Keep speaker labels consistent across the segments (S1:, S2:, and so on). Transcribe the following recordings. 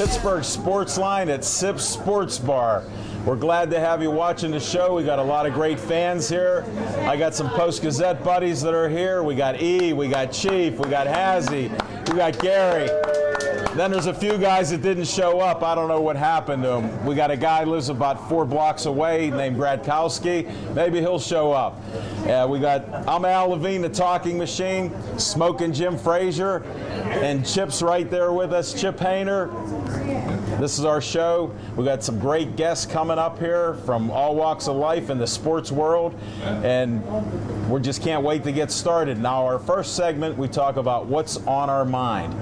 S1: Pittsburgh Sportsline at Sips Sports Bar. We're glad to have you watching the show. We got a lot of great fans here. I got some Post-Gazette buddies that are here. We got E, we got Chief, we got Hazzy, we got Gary. Then there's a few guys that didn't show up. I don't know what happened to them. We got a guy who lives about 4 blocks away named Bradkowski. Maybe he'll show up. I'm Al Levine, the talking machine, Smoking Jim Frazier, and Chip's right there with us, Chip Hayner. This is our show. We got some great guests coming up here from all walks of life in the sports world, and we just can't wait to get started. Now, our first segment, we talk about what's on our mind.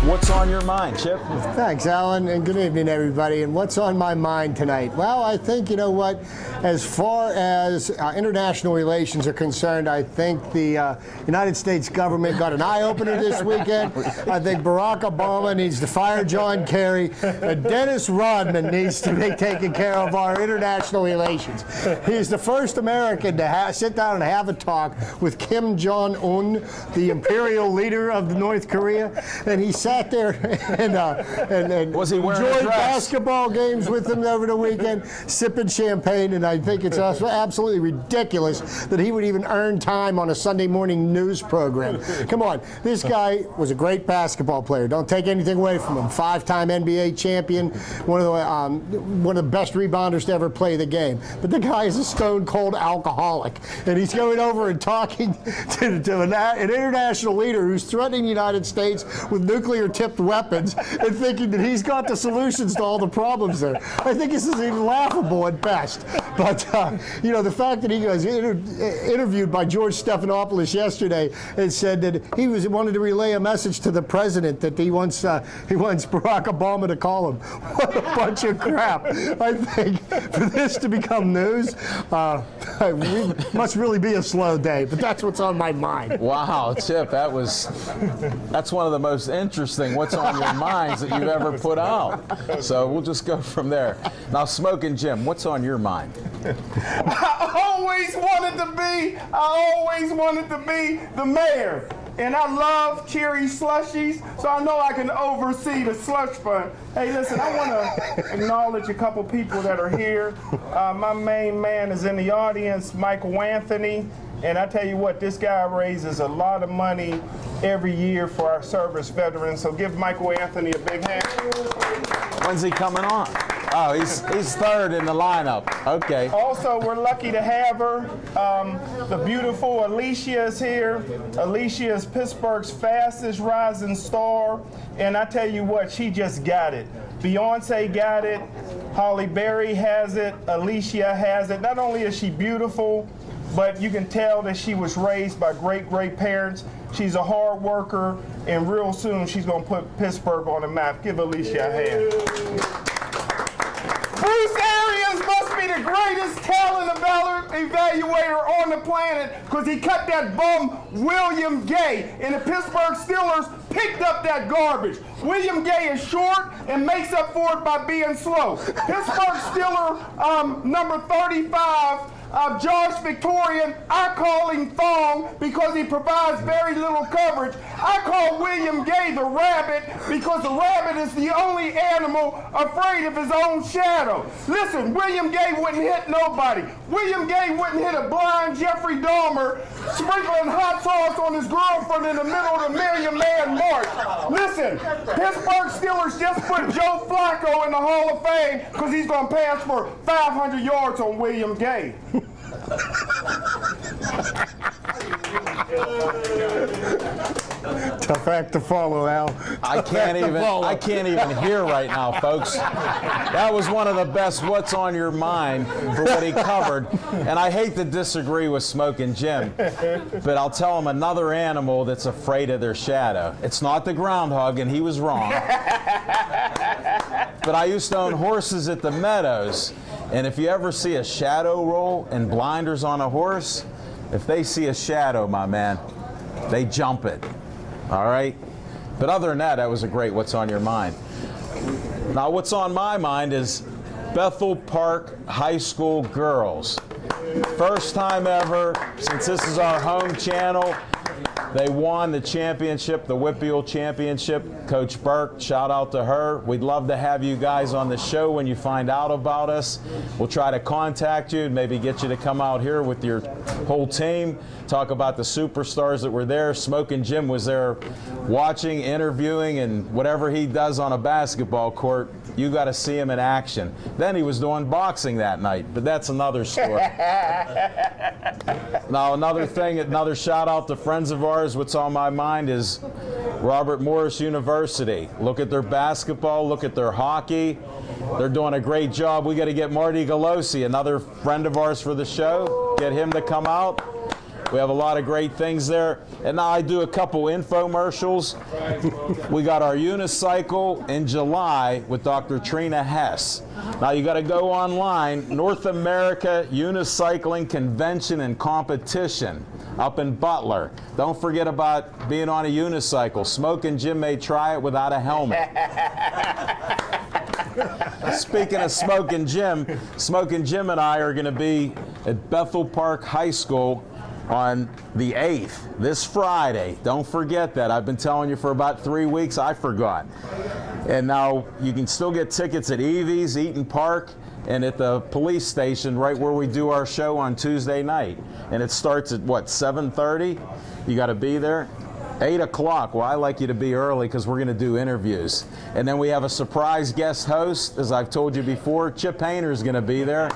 S1: What's on your mind, Chip?
S2: Thanks, Alan, and good evening, everybody. And what's on my mind tonight? Well, I think, you know what, as far as international relations are concerned, I think the United States government got an eye-opener this weekend. I think Barack Obama needs to fire John Kerry. Dennis Rodman needs to be taking care of our international relations. He's the first American to sit down and have a talk with Kim Jong-un, the imperial leader of North Korea, and he sat there and
S1: was he wearing
S2: enjoyed
S1: a dress?
S2: Basketball games with him over the weekend, sipping champagne, and I think it's absolutely ridiculous that he would even earn time on a Sunday morning news program. Come on, this guy was a great basketball player. Don't take anything away from him. 5-time NBA champion, one of the best rebounders to ever play the game. But the guy is a stone-cold alcoholic, and he's going over and talking to an international leader who's threatening the United States with nuclear-tipped weapons and thinking that he's got the solutions to all the problems there. I think this is even laughable at best. But, you know, the fact that he was interviewed by George Stephanopoulos yesterday and said that he wanted to relay a message to the president that he wants Barack Obama to call him. What a bunch of crap. I think for this to become news, it must really be a slow day, but that's what's on my mind.
S1: Wow, Chip, that's one of the most interesting what's on your minds that you've ever put out. So we'll just go from there. Now, Smoking Jim, what's on your mind?
S3: I always wanted to be the mayor. And I love cherry slushies, so I know I can oversee the slush fund. Hey, listen, I want to acknowledge a couple people that are here. My main man is in the audience, Michael Anthony. And I tell you what, this guy raises a lot of money every year for our service veterans. So give Michael Anthony a big hand.
S1: When's he coming on? Oh, he's third in the lineup. Okay.
S3: Also, we're lucky to have her. The beautiful Alicia is here. Alicia is Pittsburgh's fastest rising star. And I tell you what, she just got it. Beyonce got it. Holly Berry has it. Alicia has it. Not only is she beautiful, but you can tell that she was raised by great parents. She's a hard worker, and real soon she's going to put Pittsburgh on the map. Give Alicia a hand. Bruce Arians must be the greatest talent evaluator on the planet because he cut that bum William Gay, and the Pittsburgh Steelers picked up that garbage. William Gay is short and makes up for it by being slow. Pittsburgh Steeler number 35, Josh Victorian, I call him Thong because he provides very little coverage. I call William Gay the rabbit because the rabbit is the only animal afraid of his own shadow. Listen, William Gay wouldn't hit nobody. William Gay wouldn't hit a blind Jeffrey Dahmer sprinkling hot sauce on his girlfriend in the middle of the Million Man March. Listen, Pittsburgh Steelers just put Joe Flacco in the Hall of Fame because he's going to pass for 500 yards on William Gay.
S2: Tough act to follow, Al.
S1: I can't even hear right now, folks. That was one of the best what's on your mind for what he covered. And I hate to disagree with Smoking Jim, but I'll tell him another animal that's afraid of their shadow. It's not the groundhog, and he was wrong. But I used to own horses at the Meadows, and if you ever see a shadow roll and blinders on a horse, if they see a shadow, my man, they jump it. All right? But other than that, that was a great what's on your mind. Now, what's on my mind is Bethel Park High School girls. First time ever, since this is our home channel, they won the championship, the Whitfield Championship. Coach Burke, shout out to her. We'd love to have you guys on the show when you find out about us. We'll try to contact you and maybe get you to come out here with your whole team, talk about the superstars that were there. Smoking Jim was there watching, interviewing, and whatever he does on a basketball court, you got to see him in action. Then he was doing boxing that night, but that's another story. Now, another thing, another shout out to friends of ours. What's on my mind is Robert Morris University. Look at their basketball, look at their hockey. They're doing a great job. We got to get Marty Galosi, another friend of ours for the show, get him to come out. We have a lot of great things there. And now I do a couple infomercials. We got our unicycle in July with Dr. Trina Hess. Now you got to go online, North America Unicycling Convention and Competition up in Butler. Don't forget about being on a unicycle. Smoking Jim may try it without a helmet. Speaking of Smoking Jim and I are going to be at Bethel Park High School on the 8th, this Friday. Don't forget that. I've been telling you for about 3 weeks. I forgot. And now you can still get tickets at Evie's, Eaton Park, and at the police station right where we do our show on Tuesday night. And it starts at, what, 7:30? You got to be there. 8 o'clock. Well, I like you to be early because we're going to do interviews. And then we have a surprise guest host, as I've told you before. Chip Hayner is going to be there.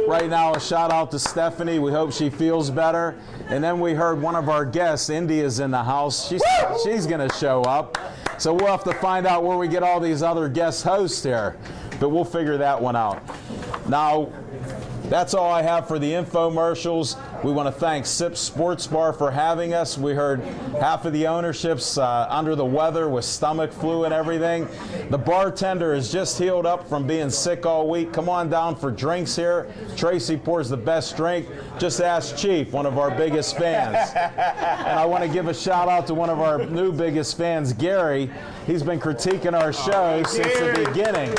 S1: Right now, a shout out to Stephanie. We hope she feels better. And then we heard one of our guests, India's in the house. She's going to show up. So we'll have to find out where we get all these other guest hosts here. But we'll figure that one out. Now, that's all I have for the infomercials. We want to thank Sip Sports Bar for having us. We heard half of the ownership's under the weather with stomach flu and everything. The bartender is just healed up from being sick all week. Come on down for drinks here. Tracy pours the best drink. Just ask Chief, one of our biggest fans. And I want to give a shout out to one of our new biggest fans, Gary. He's been critiquing our show since the beginning.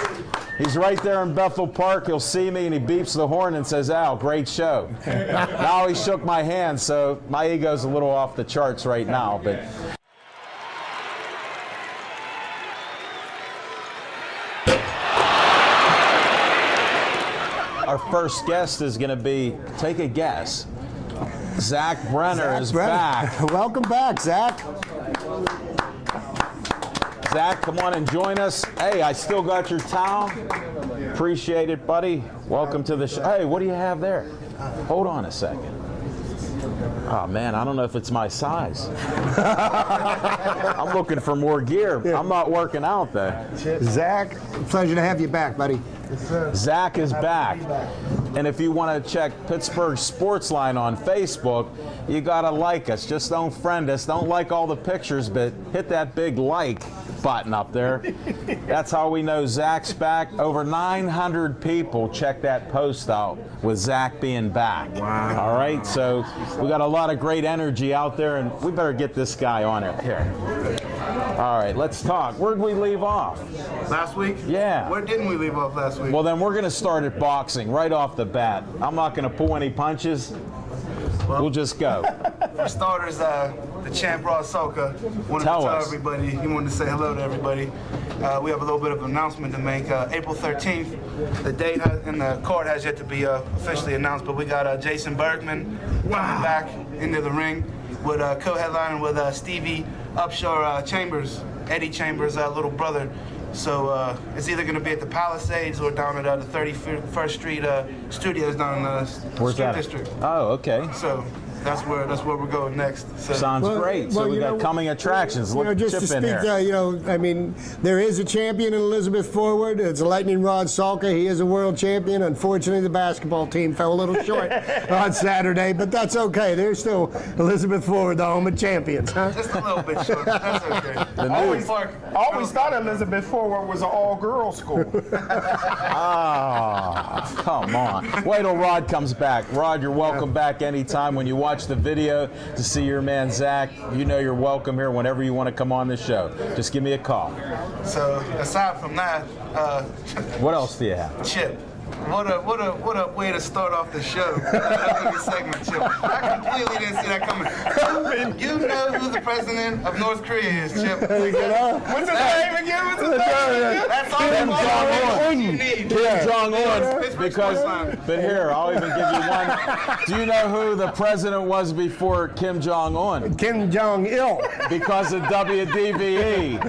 S1: He's right there in Bethel Park. He'll see me and he beeps the horn and says, "Al, great show." Now he shook my hand, so my ego's a little off the charts right now. But our first guest is going to be, take a guess, Zach Brenner is back.
S2: Welcome back, Zach.
S1: Zach, come on and join us. Hey, I still got your towel. Appreciate it, buddy. Welcome to the show. Hey, what do you have there? Hold on a second. Oh, man, I don't know if it's my size. I'm looking for more gear. I'm not working out, though.
S2: Zach, pleasure to have you back, buddy.
S1: Zach is back. And if you want to check Pittsburgh Sportsline on Facebook, you got to like us. Just don't friend us. Don't like all the pictures, but hit that big like button up there. That's how we know Zach's back. Over 900 people check that post out with Zach being back. Wow. All right, so we got a lot of great energy out there, and we better get this guy on it here. All right, let's talk. Where'd we leave off?
S3: Last week?
S1: Yeah.
S3: Where didn't we leave off last week?
S1: Well, then we're going to start at boxing right off the bat. I'm not going to pull any punches. We'll just go.
S3: For starters, the champ Rod Soka wanted to tell everybody, he wanted to say hello to everybody. We have a little bit of an announcement to make. April 13th, the date and the card has yet to be officially announced, but we got Jason Bergman coming back into the ring with co-headlining with Stevie Upshur Chambers, Eddie Chambers' little brother. So it's either going to be at the Palisades or down at the 31st Street Studios down in the Street District.
S1: Oh, okay.
S3: So that's where we're going next. So.
S1: Sounds great. So we got coming attractions. Look,
S2: just
S1: Chip
S2: to
S1: in
S2: speak,
S1: there.
S2: I mean, there is a champion in Elizabeth Forward. It's Lightning Rod Salka. He is a world champion. Unfortunately, the basketball team fell a little short on Saturday, but that's okay. They're still Elizabeth Forward, the home of champions. Huh?
S3: Just a little bit short. That's okay.
S4: I always thought Elizabeth Forward was an all-girls school.
S1: Ah, come on. Wait till Rod comes back. Rod, you're welcome back anytime. When you watch the video to see your man Zach, you know you're welcome here whenever you want to come on the show. Just give me a call.
S3: So aside from that,
S1: what else do you have?
S3: Chip.
S5: What a way to start off the show. The segment, Chip. I completely didn't see that coming. You know who the president of North Korea is, Chip.
S3: What's his name again? What's his name again?
S5: That's all
S1: Kim Jong-un.
S5: you need.
S1: Kim Jong-un.
S5: Pittsburgh
S1: Because,
S5: Sportsline.
S1: but here, I'll even give you one. Do you know who the president was before Kim Jong-un?
S2: Kim Jong-il.
S1: Because of WDVE.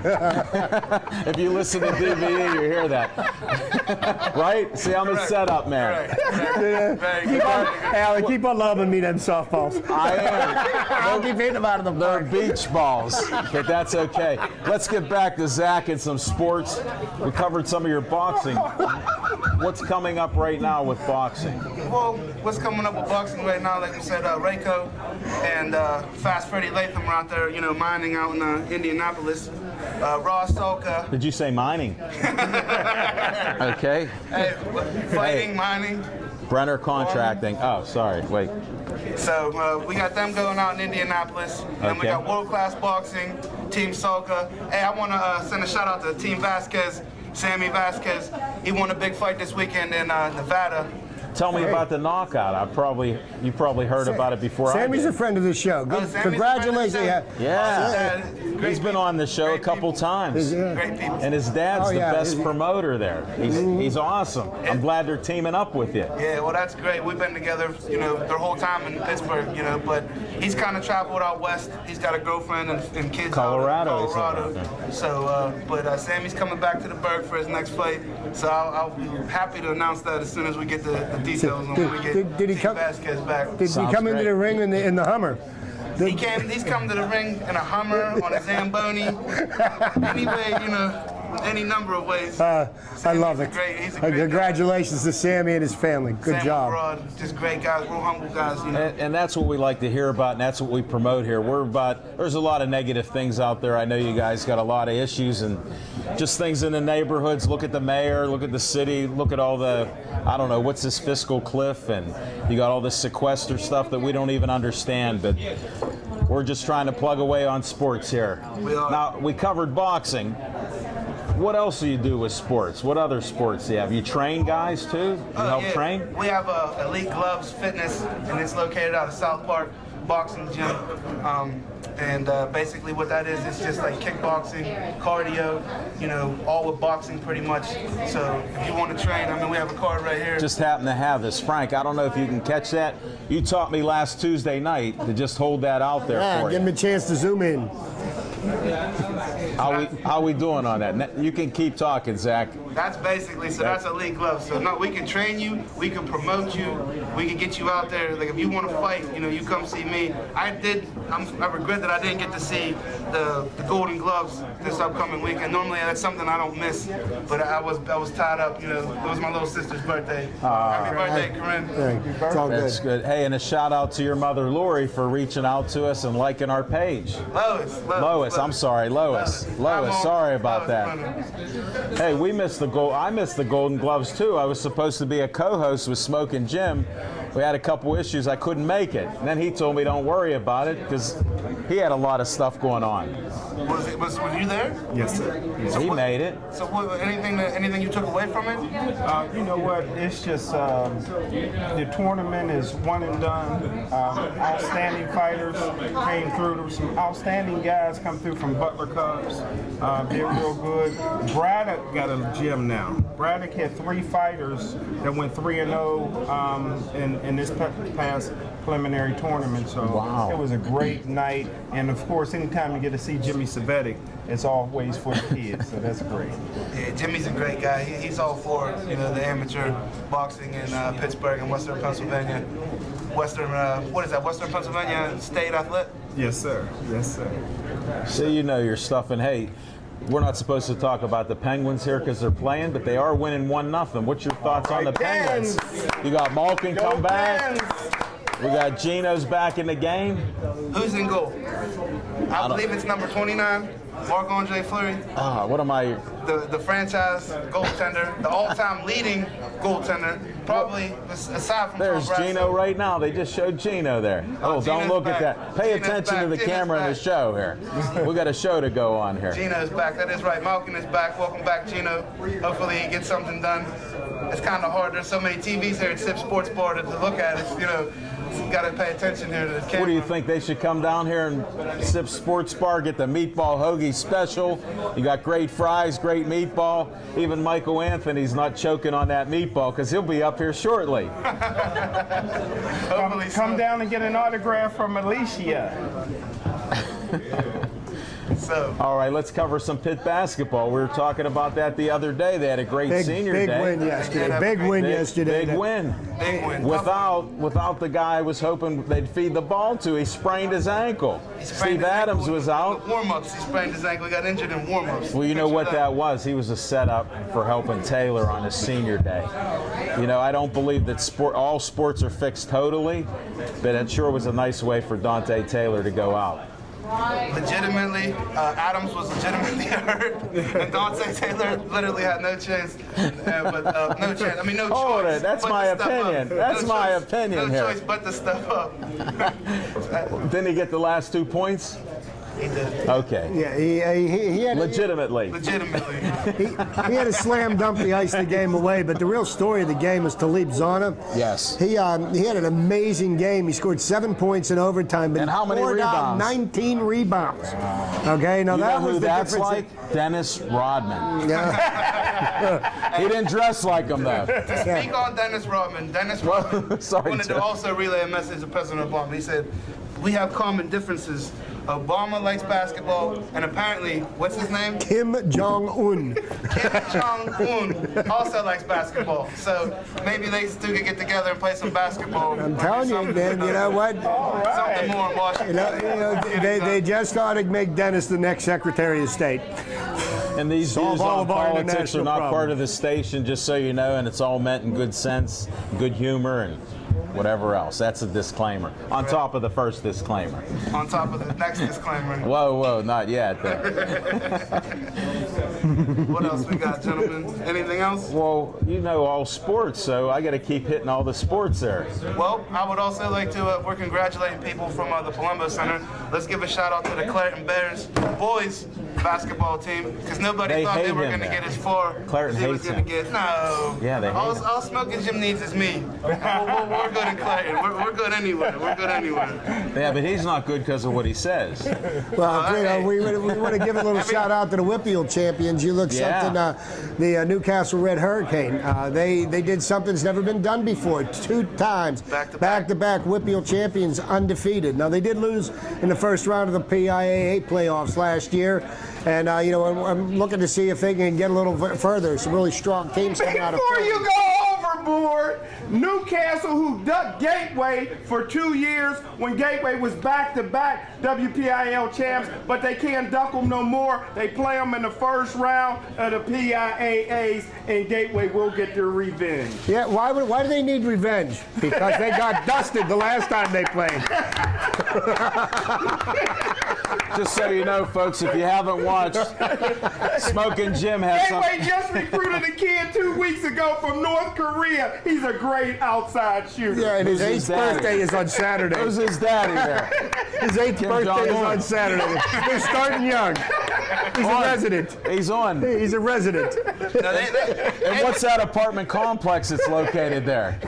S1: If you listen to DVE, you hear that. Right? See, I'm a setup man.
S2: Alan, keep on loving me, them softballs.
S1: I am.
S2: I'll keep hitting them out of the
S1: They're
S2: park.
S1: beach balls, but that's okay. Let's get back to Zach and some sports. We covered some of your boxing. What's coming up right now with boxing?
S5: Well, what's coming up with boxing right now, like we said, Rayco and Fast Freddie Latham are out there, you know, mining out in Indianapolis. Ross Solka.
S1: Did you say mining? Okay.
S5: Hey, fighting, mining.
S1: Brenner Contracting. Oh, sorry. Wait.
S5: So we got them going out in Indianapolis. And we
S1: Okay.
S5: got World Class Boxing, Team Solka. Hey, I want to send a shout out to Team Vasquez, Sammy Vasquez. He won a big fight this weekend in Nevada.
S1: Tell me about the knockout. You probably heard about it before
S2: Sammy's
S1: I
S2: a
S1: did.
S2: friend of the show. Good,
S5: Sammy's a
S2: congratulations.
S5: friend of the show.
S1: Yeah.
S5: Great
S1: He's been
S5: people.
S1: on the show a
S5: Great
S1: couple
S5: people.
S1: times.
S5: Great people.
S1: And his dad's
S2: Oh,
S1: the
S2: yeah.
S1: best promoter there. He's awesome. I'm glad they're teaming up with you.
S5: Yeah, well, that's great. We've been together, you know, their whole time in Pittsburgh, you know, but he's kind of traveled out west. He's got a girlfriend and kids
S1: Colorado,
S5: out
S1: he
S5: in Colorado.
S1: said.
S5: So, but Sammy's coming back to the Berg for his next fight. So I'll be happy to announce that as soon as we get the details on when we get
S2: Did he
S5: Team
S2: come-
S5: Vasquez back.
S2: Did he
S1: Sounds
S2: come into
S1: great.
S2: the ring in the Hummer?
S5: He's come to the ring in a Hummer, on a Zamboni, anyway, you know, any number of ways.
S2: I love
S5: He's
S2: it.
S5: he's a great
S2: Congratulations to Sammy and his family. Good
S5: Sammy
S2: job.
S5: Broad, just great guys, real humble guys, you know.
S1: And that's what we like to hear about, and that's what we promote here. There's a lot of negative things out there. I know you guys got a lot of issues and just things in the neighborhoods. Look at the mayor, look at the city, look at all the, I don't know, what's this fiscal cliff, and you got all this sequester stuff that we don't even understand, but we're just trying to plug away on sports here.
S5: We are.
S1: Now, we covered boxing. What else do you do with sports? What other sports do you have? You train guys too? You help
S5: Yeah.
S1: train?
S5: We have Elite Gloves Fitness, and it's located out of South Park Boxing Gym. Basically what that is, it's just like kickboxing, cardio, you know, all with boxing pretty much. So if you want to train, I mean, we have a card right here.
S1: Just happen to have this. Frank, I don't know if you can catch that. You taught me last Tuesday night to just hold that out there
S2: Yeah,
S1: for
S2: give
S1: you.
S2: him a chance to zoom in.
S1: How we doing on that? You can keep talking, Zach.
S5: That's basically, so that's Elite Gloves. So no, we can train you, we can promote you, we can get you out there. Like if you want to fight, you know, you come see me. I regret that I didn't get to see the Golden Gloves this upcoming weekend. Normally that's something I don't miss, but I was tied up. You know, it was my little sister's birthday. Happy birthday, Corinne.
S2: It's all good.
S1: That's good. Hey, and a shout out to your mother, Lori, for reaching out to us and liking our page.
S5: Lois,
S1: I'm sorry, Lois. Sorry about that. Hey, I missed the Golden Gloves too. I was supposed to be a co-host with Smokin' Jim. We had a couple issues. I couldn't make it. And then he told me don't worry about it because he had a lot of stuff going on.
S5: Was you there?
S4: Yes, sir.
S1: He made it.
S5: So anything you took away from it?
S4: You know what? It's just the tournament is one and done. Outstanding fighters came through. There were some outstanding guys come through from Butler Cubs. They're real good. Braddock got a gym now. Braddock had 3 fighters that went 3-0 in this past preliminary tournament. So
S1: Wow.
S4: It was a great night. And of course, anytime you get to see Jimmy Savetic, it's always for the kids. So that's great.
S5: Yeah, Jimmy's a great guy. He's all for, you know, the amateur boxing in Pittsburgh and Western Pennsylvania. Western Pennsylvania State Athlete?
S4: Yes, sir. Yes, sir.
S1: So you know your stuff. And hey, we're not supposed to talk about the Penguins here because they're playing, but they are winning 1-0. What's your thoughts on the Penguins? You got Malkin come back. We got Gino's back in the game.
S5: Who's in goal? I believe it's number 29, Marc-Andre Fleury.
S1: What am I?
S5: The franchise goaltender, the all-time leading goaltender, probably aside from
S1: There's
S5: Tom Brasso.
S1: Gino right now. They just showed Gino there. Oh, don't
S5: Gino's
S1: look
S5: back.
S1: at that. Pay
S5: Gino's
S1: attention to
S5: back.
S1: the
S5: Gino's
S1: camera in the
S5: back.
S1: show here. We got a show to go on here.
S5: Gino's back. That is right. Malkin is back. Welcome back, Gino. Hopefully he gets something done. it's kind of hard. There's so many TVs here at SIP Sports Bar to look at. It's, you know, got to pay attention here to the camera.
S1: What do you think? They should come down here and SIP Sports Bar, get the meatball hoagie special. You got great fries, great meatball. Even Michael Anthony's not choking on that meatball because he'll be up here shortly.
S4: Come down and get an autograph from Alicia.
S5: So,
S1: all right, let's cover some Pitt basketball. We were talking about that the other day. They had a great senior
S2: big
S1: day.
S2: Win yesterday. Big win yesterday.
S1: Big win.
S5: Big win.
S1: Without the guy I was hoping they'd feed the ball to. He sprained his ankle. Steve Adams was out.
S5: Warm-ups. He sprained his ankle. He got injured in warm-ups.
S1: Well, you know what that was? He was a setup for helping Taylor on his senior day. You know, I don't believe that all sports are fixed totally, but it sure was a nice way for Dante Taylor to go out.
S5: Legitimately, Adams was legitimately hurt, and Dante Taylor literally had no chance. No chance. I mean, no
S1: Hold
S5: choice.
S1: it. That's my opinion. That's my opinion here.
S5: No choice but to step up.
S1: Didn't he get the last 2 points?
S5: He did.
S1: Okay.
S2: Yeah, he had
S1: Legitimately.
S5: Legitimately.
S2: he had a slam dunk to ice the game away, but the real story of the game was Talib Zana.
S1: Yes.
S2: He had an amazing game. He scored 7 points in overtime, but
S1: And how many
S2: poured out
S1: rebounds?
S2: 19 rebounds. Okay, now
S1: You
S2: that
S1: know
S2: was
S1: who
S2: the
S1: that's
S2: difference.
S1: like? Dennis Rodman.
S2: Yeah.
S1: He didn't dress like him, though.
S5: To speak on Dennis Rodman,
S1: Sorry,
S5: wanted to also relay a message to President Obama. He said, we have common differences. Obama likes basketball, and apparently, what's his name?
S2: Kim Jong-un.
S5: Kim Jong-un also likes basketball. So maybe they two could get together and play some basketball.
S2: I'm telling you, man, you know what?
S5: Something more in Washington.
S2: They just ought to make Dennis the next Secretary of State.
S1: And these
S2: Solve
S1: views
S2: all
S1: on
S2: of our
S1: politics are
S2: international
S1: not part
S2: problems.
S1: of the station, just so you know, and it's all meant in good sense, good humor, and whatever else. That's a disclaimer. On top of the first disclaimer.
S5: On top of the next disclaimer.
S1: Whoa, not yet. Though.
S5: What else we got, gentlemen? Anything else?
S1: Well, you know all sports, so I got to keep hitting all the sports there.
S5: Well, I would also like to, we're congratulating people from the Palumbo Center. Let's give a shout out to the Clareton Bears boys basketball team, because nobody thought they were going to get as far
S1: Clareton
S5: as he was
S1: hates
S5: going to
S1: him.
S5: get. No.
S1: Yeah, they hate him.
S5: All Smoking Jim needs is me. We're good in Clareton. We're good anywhere. We're good anywhere.
S1: Yeah, but he's not good because of what he says.
S2: Well, you know, we want to give a little shout out to the Whipfield champions. You look something, the Newcastle Red Hurricane. They did something that's never been done before. 2 times, back-to-back Whipfield champions, undefeated. Now they did lose in the first round of the PIAA playoffs last year, and you know, I'm looking to see if they can get a little further. Some really strong teams coming out of.
S3: Before you go overboard, Newcastle, who ducked Gateway for 2 years when Gateway was back-to-back WPIL champs, but they can't duck them no more. They play them in the first round of the PIAAs, and Gateway will get their revenge.
S2: Yeah, why do they need revenge? Because they got dusted the last time they played.
S1: Just so you know, folks, if you haven't watched, Smoking Jim has
S3: Gateway just recruited a kid 2 weeks ago from North Korea. He's a great outside shooter.
S2: Yeah, and his
S1: Who's his
S2: 8th
S1: daddy?
S2: birthday is on Saturday.
S1: Who's his daddy there?
S2: His 8th
S1: Kim
S2: birthday is
S1: Jong-un.
S2: on Saturday. They're starting young. He's a resident.
S1: He's on.
S2: He's a resident.
S1: And what's that apartment complex that's located there?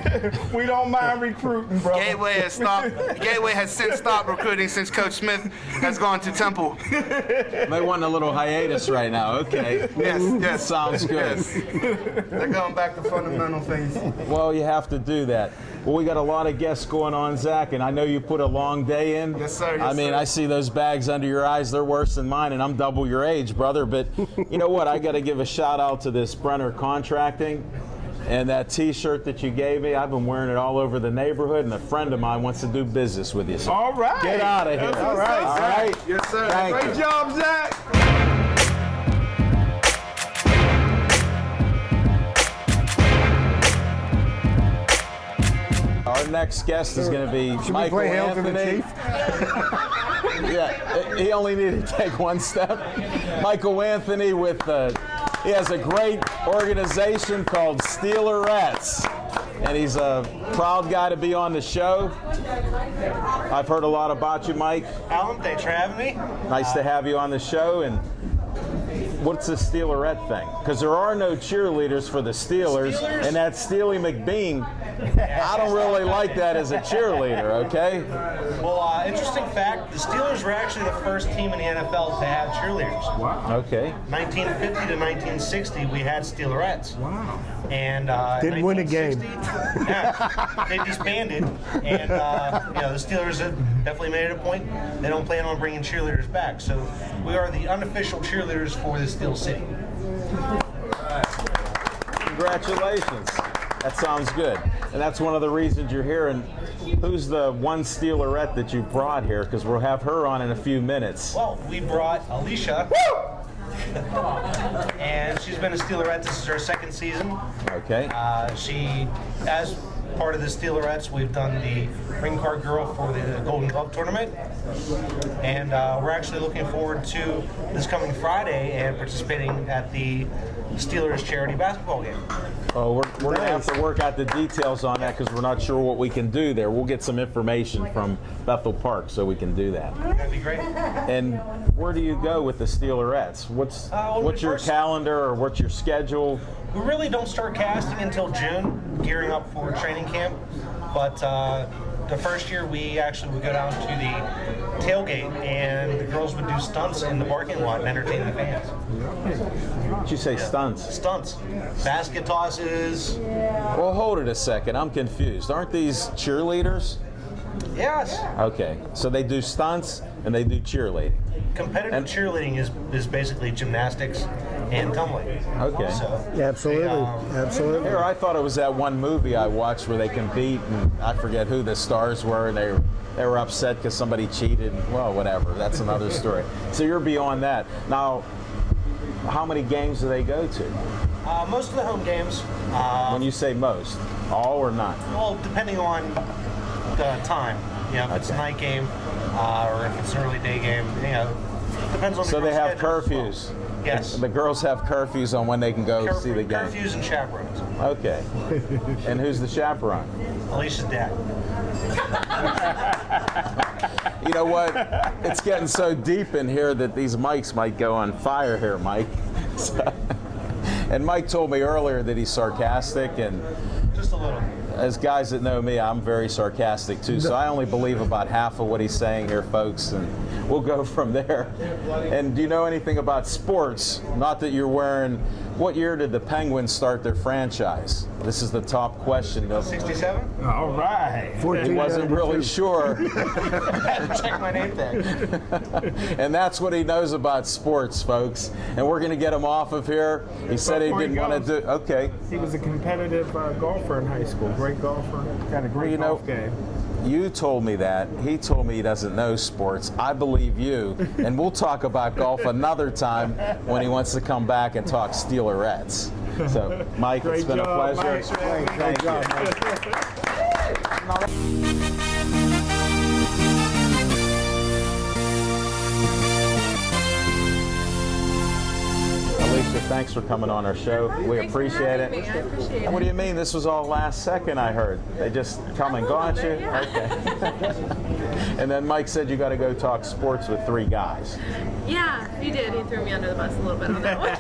S3: We don't mind recruiting, bro.
S5: Gateway has since stopped recruiting since Coach Smith has gone to Temple.
S1: They want a little hiatus right now. Okay.
S5: Yes.
S1: Sounds good.
S5: Yes. They're going back to fundamental things.
S1: Well, you have to do that. Well, we got a lot of guests going on, Zach, and I know you put a long day in.
S5: Yes, sir. Yes,
S1: I mean,
S5: sir.
S1: I see those bags under your eyes. They're worse than mine, and I'm double your age, brother. But you know what? I got to give a shout out to this Brenner Contracting. And that T-shirt that you gave me, I've been wearing it all over the neighborhood, and a friend of mine wants to do business with you. So
S3: All right.
S1: get out of here.
S3: All right.
S1: All right.
S5: Yes, sir.
S1: Thank
S3: Great
S1: you.
S3: job, Zach.
S1: Our next guest is going to be
S2: Should we
S1: Michael
S2: play Hail to the
S1: Anthony.
S2: Chief?
S1: Yeah, he only needed to take one step. Michael Anthony with he has a great organization called Steelerettes, and he's a proud guy to be on the show. I've heard a lot about you, Mike.
S6: Alan, thanks for having me.
S1: Nice to have you on the show, and What's the Steelerette thing? Because there are no cheerleaders for the Steelers, and that Steely McBean, I don't really like that as a cheerleader, okay?
S6: Well, interesting fact, the Steelers were actually the first team in the NFL to have cheerleaders.
S4: Wow.
S1: Okay.
S6: 1950 to 1960, we had Steelerettes.
S4: Wow.
S6: And
S2: Didn't win a game.
S6: Yeah, they disbanded, and the Steelers have definitely made it a point. They don't plan on bringing cheerleaders back, so we are the unofficial cheerleaders for the Steel City.
S1: Congratulations. That sounds good. And that's one of the reasons you're here. And who's the one Steelerette that you brought here? Because we'll have her on in a few minutes.
S6: Well, we brought Alicia. And she's been a Steelerette. This is her second season.
S1: Okay.
S6: She, as part of the Steelerettes, we've done the ring card girl for the Golden Glove tournament. And we're actually looking forward to this coming Friday and participating at the Steelers charity basketball game.
S1: Oh, we're going to have to work out the details on that because we're not sure what we can do there. We'll get some information from Bethel Park so we can do that.
S6: That'd be great.
S1: And where do you go with the Steelerettes? What's your calendar or what's your schedule?
S6: We really don't start casting until June, gearing up for training camp. But the first year we actually would go down to the tailgate and the girls would do stunts in the parking lot and entertain the fans.
S1: Did you say stunts?
S6: Stunts. Basket tosses.
S1: Well, hold it a second. I'm confused. Aren't these cheerleaders?
S6: Yes.
S1: Okay, so they do stunts and they do cheerleading.
S6: Competitive cheerleading is basically gymnastics and tumbling.
S1: Okay.
S6: So
S2: Absolutely. Absolutely.
S1: Here, I thought it was that one movie I watched where they compete, and I forget who the stars were, and they were upset because somebody cheated. Well, whatever. That's another story. So you're beyond that. Now, how many games do they go to?
S6: most of the home games.
S1: When you say most, all or not?
S6: Well, depending on the time. You know, if it's a night game or if it's an early day game, you know, depends on the
S1: So they have
S6: schedule as well.
S1: curfews.
S6: Yes.
S1: The girls have curfews on when they can go see the game.
S6: Curfews and chaperones.
S1: Okay. And who's the chaperone?
S6: Alicia's dad.
S1: You know what? It's getting so deep in here that these mics might go on fire here, Mike. And Mike told me earlier that he's sarcastic, and
S6: Just a little.
S1: as guys that know me, I'm very sarcastic too, so I only believe about half of what he's saying here, folks, and we'll go from there. And do you know anything about sports? Not that you're wearing... What year did the Penguins start their franchise? This is the top question.
S6: 67?
S4: All right.
S1: He wasn't really sure.
S6: I had to check my name tag.
S1: And that's what he knows about sports, folks. And we're going to get him off of here. He said he
S4: Before he
S1: didn't want to
S4: goes,
S1: do... Okay.
S4: He was a competitive golfer in high school. Great golfer. Got a great golf game.
S1: You told me that. He told me he doesn't know sports. I believe you. And we'll talk about golf another time when he wants to come back and talk Steelerettes. So, Mike, it's been a pleasure.
S4: Mike.
S1: Thank you. Alicia, thanks for coming on our show. We appreciate it.
S7: I appreciate it.
S1: What do you mean? This was all last second, I heard. They just come and got you?
S7: Yeah.
S1: Okay. And then Mike said you got to go talk sports with three guys.
S7: Yeah, he did. He threw me under the bus a little bit on that one.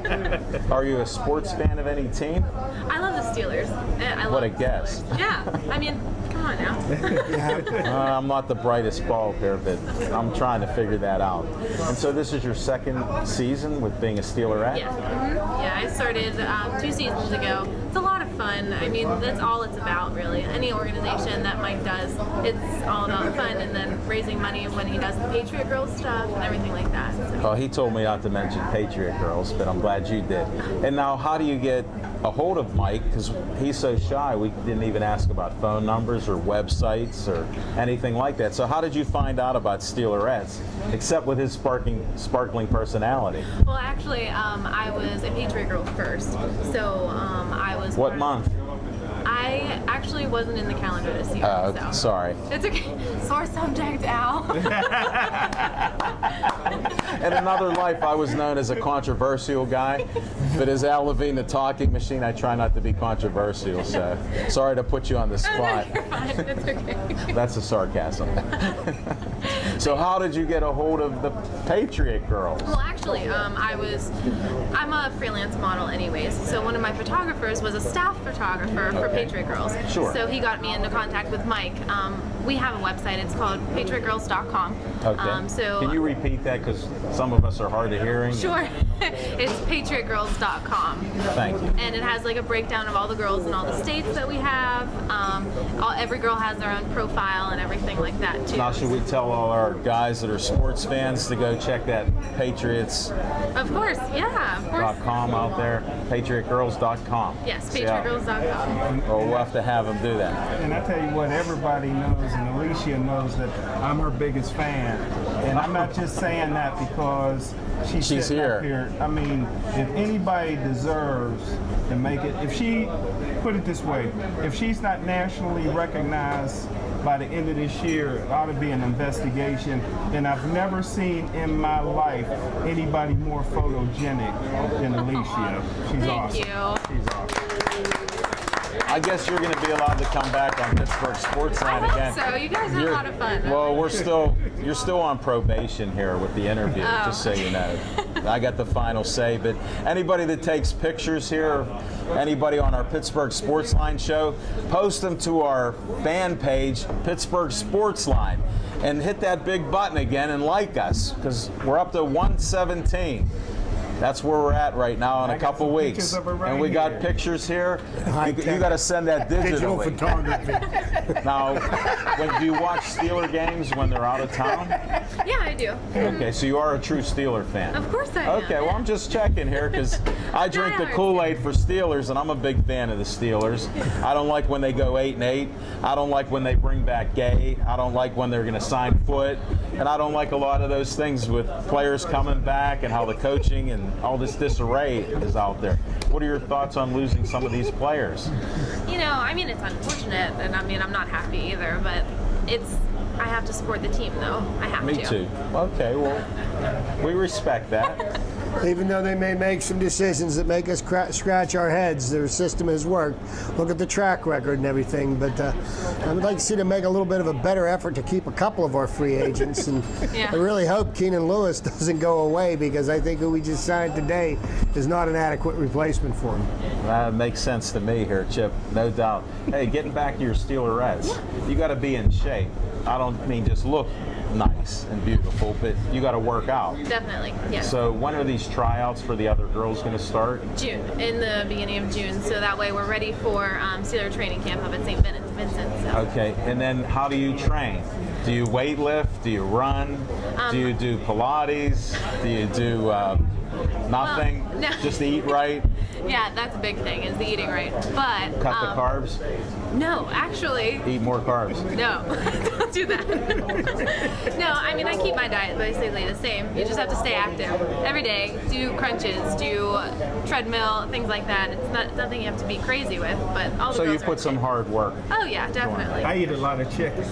S1: Okay. Are you a sports fan of any team?
S7: I love the Steelers. I love
S1: What a
S7: the
S1: guess.
S7: Steelers. Yeah, I mean, come on now.
S1: I'm not the brightest bulb here, but I'm trying to figure that out. And so this is your second season with being a Steelerette?
S7: Yeah. Yeah, I started 2 seasons ago. It's a lot of fun. I mean, that's all it's about, really. Any organization that Mike does, it's all about fun and then raising money when he does the Patriot Girls stuff and everything like that. So.
S1: Oh, he told me not to mention Patriot Girls, but I'm glad you did. And now, how do you get a hold of Mike? Because he's so shy, we didn't even ask about phone numbers or websites or anything like that. So how did you find out about Steelerettes, except with his sparkling personality?
S7: Well, actually, I was a Patriot Girl first. So I was...
S1: What month?
S7: I actually wasn't in the calendar this year.
S1: Okay,
S7: so.
S1: sorry.
S7: It's okay. Sore subject, Al.
S1: In another life, I was known as a controversial guy, but as Al Levine, the talking machine, I try not to be controversial, so sorry to put you on the spot.
S7: You're fine. It's okay.
S1: That's a sarcasm. So how did you get a hold of the Patriot girls?
S7: Well, actually, I'm a freelance model anyways, so one of my photographers was a staff photographer for Patriot Girls.
S1: Sure.
S7: So he got me into contact with Mike. We have a website, it's called patriotgirls.com.
S1: Okay.
S7: So
S1: can you repeat that, because some of us are hard of hearing?
S7: Sure. It's patriotgirls.com.
S1: Thank you.
S7: And it has like a breakdown of all the girls in all the states that we have. Every girl has their own profile and everything like that too.
S1: Now, should we tell all our guys that are sports fans to go check that Patriots?
S7: Of course, yeah, of course.
S1: .com out there, patriotgirls.com.
S7: Yes, patriotgirls.com.
S1: Well, we'll have to have them do that.
S4: And I tell you what, everybody knows, and Alicia knows that I'm her biggest fan. And I'm not just saying that because she's sitting
S1: here.
S4: Up here. I mean, if anybody deserves to make it, if she, put it this way, if she's not nationally recognized by the end of this year, it ought to be an investigation. And I've never seen in my life anybody more photogenic than Alicia. She's awesome.
S7: Thank you.
S4: She's awesome.
S1: I guess you're going to be allowed to come back on Pittsburgh Sportsline
S7: I
S1: again.
S7: hope so. You guys had a lot of fun.
S1: Well, you're still on probation here with the interview, just so you know. I got the final say, but anybody that takes pictures here, anybody on our Pittsburgh Sportsline show, post them to our fan page, Pittsburgh Sportsline, and hit that big button again and like us, because we're up to 117. That's where we're at right now in a couple weeks. And we got pictures here. You got to send that digitally.
S2: Digital photography.
S1: Now, do you watch Steeler games when they're out of town?
S7: Yeah, I do.
S1: Okay, so you are a true Steeler fan.
S7: Of course I am.
S1: Okay, well, I'm just checking here because I drink the Kool-Aid for Steelers, and I'm a big fan of the Steelers. I don't like when they go 8-8. I don't like when they bring back Gay. I don't like when they're going to sign Foot. And I don't like a lot of those things with players coming back and how the coaching and all this disarray is out there. What are your thoughts on losing some of these players?
S7: You know, I mean, it's unfortunate, and I mean, I'm not happy either, but I have to support the team, though. I have to.
S1: Me too. Okay, well, we respect that.
S2: Even though they may make some decisions that make us scratch our heads, their system has worked. Look at the track record and everything. But I would like to see them make a little bit of a better effort to keep a couple of our free agents. And
S7: Yeah.
S2: I really hope Keenan Lewis doesn't go away, because I think who we just signed today is not an adequate replacement for him.
S1: That makes sense to me here, Chip, no doubt. Hey, getting back to your Steelerettes, you got to be in shape. I don't mean just look nice and beautiful, but you got to work out.
S7: Definitely, yes.
S1: So when are these tryouts for the other girls going to start?
S7: June, in the beginning of June, so that way we're ready for Steeler training camp up at St. Vincent. So.
S1: Okay, and then how do you train? Do you weight lift? Do you run? Do you do Pilates? Do you do nothing?
S7: Well, no.
S1: Just eat right?
S7: Yeah, that's a big thing, is the eating right. But
S1: Cut the carbs?
S7: No, actually.
S1: Eat more carbs?
S7: No, don't do that. No, I mean, I keep my diet basically the same. You just have to stay active every day. Do crunches, do treadmill, things like that. It's not nothing you have to be crazy with, but all the
S1: So you
S7: girls are
S1: put some hard work.
S7: Oh yeah, definitely.
S4: I eat a lot of chicken.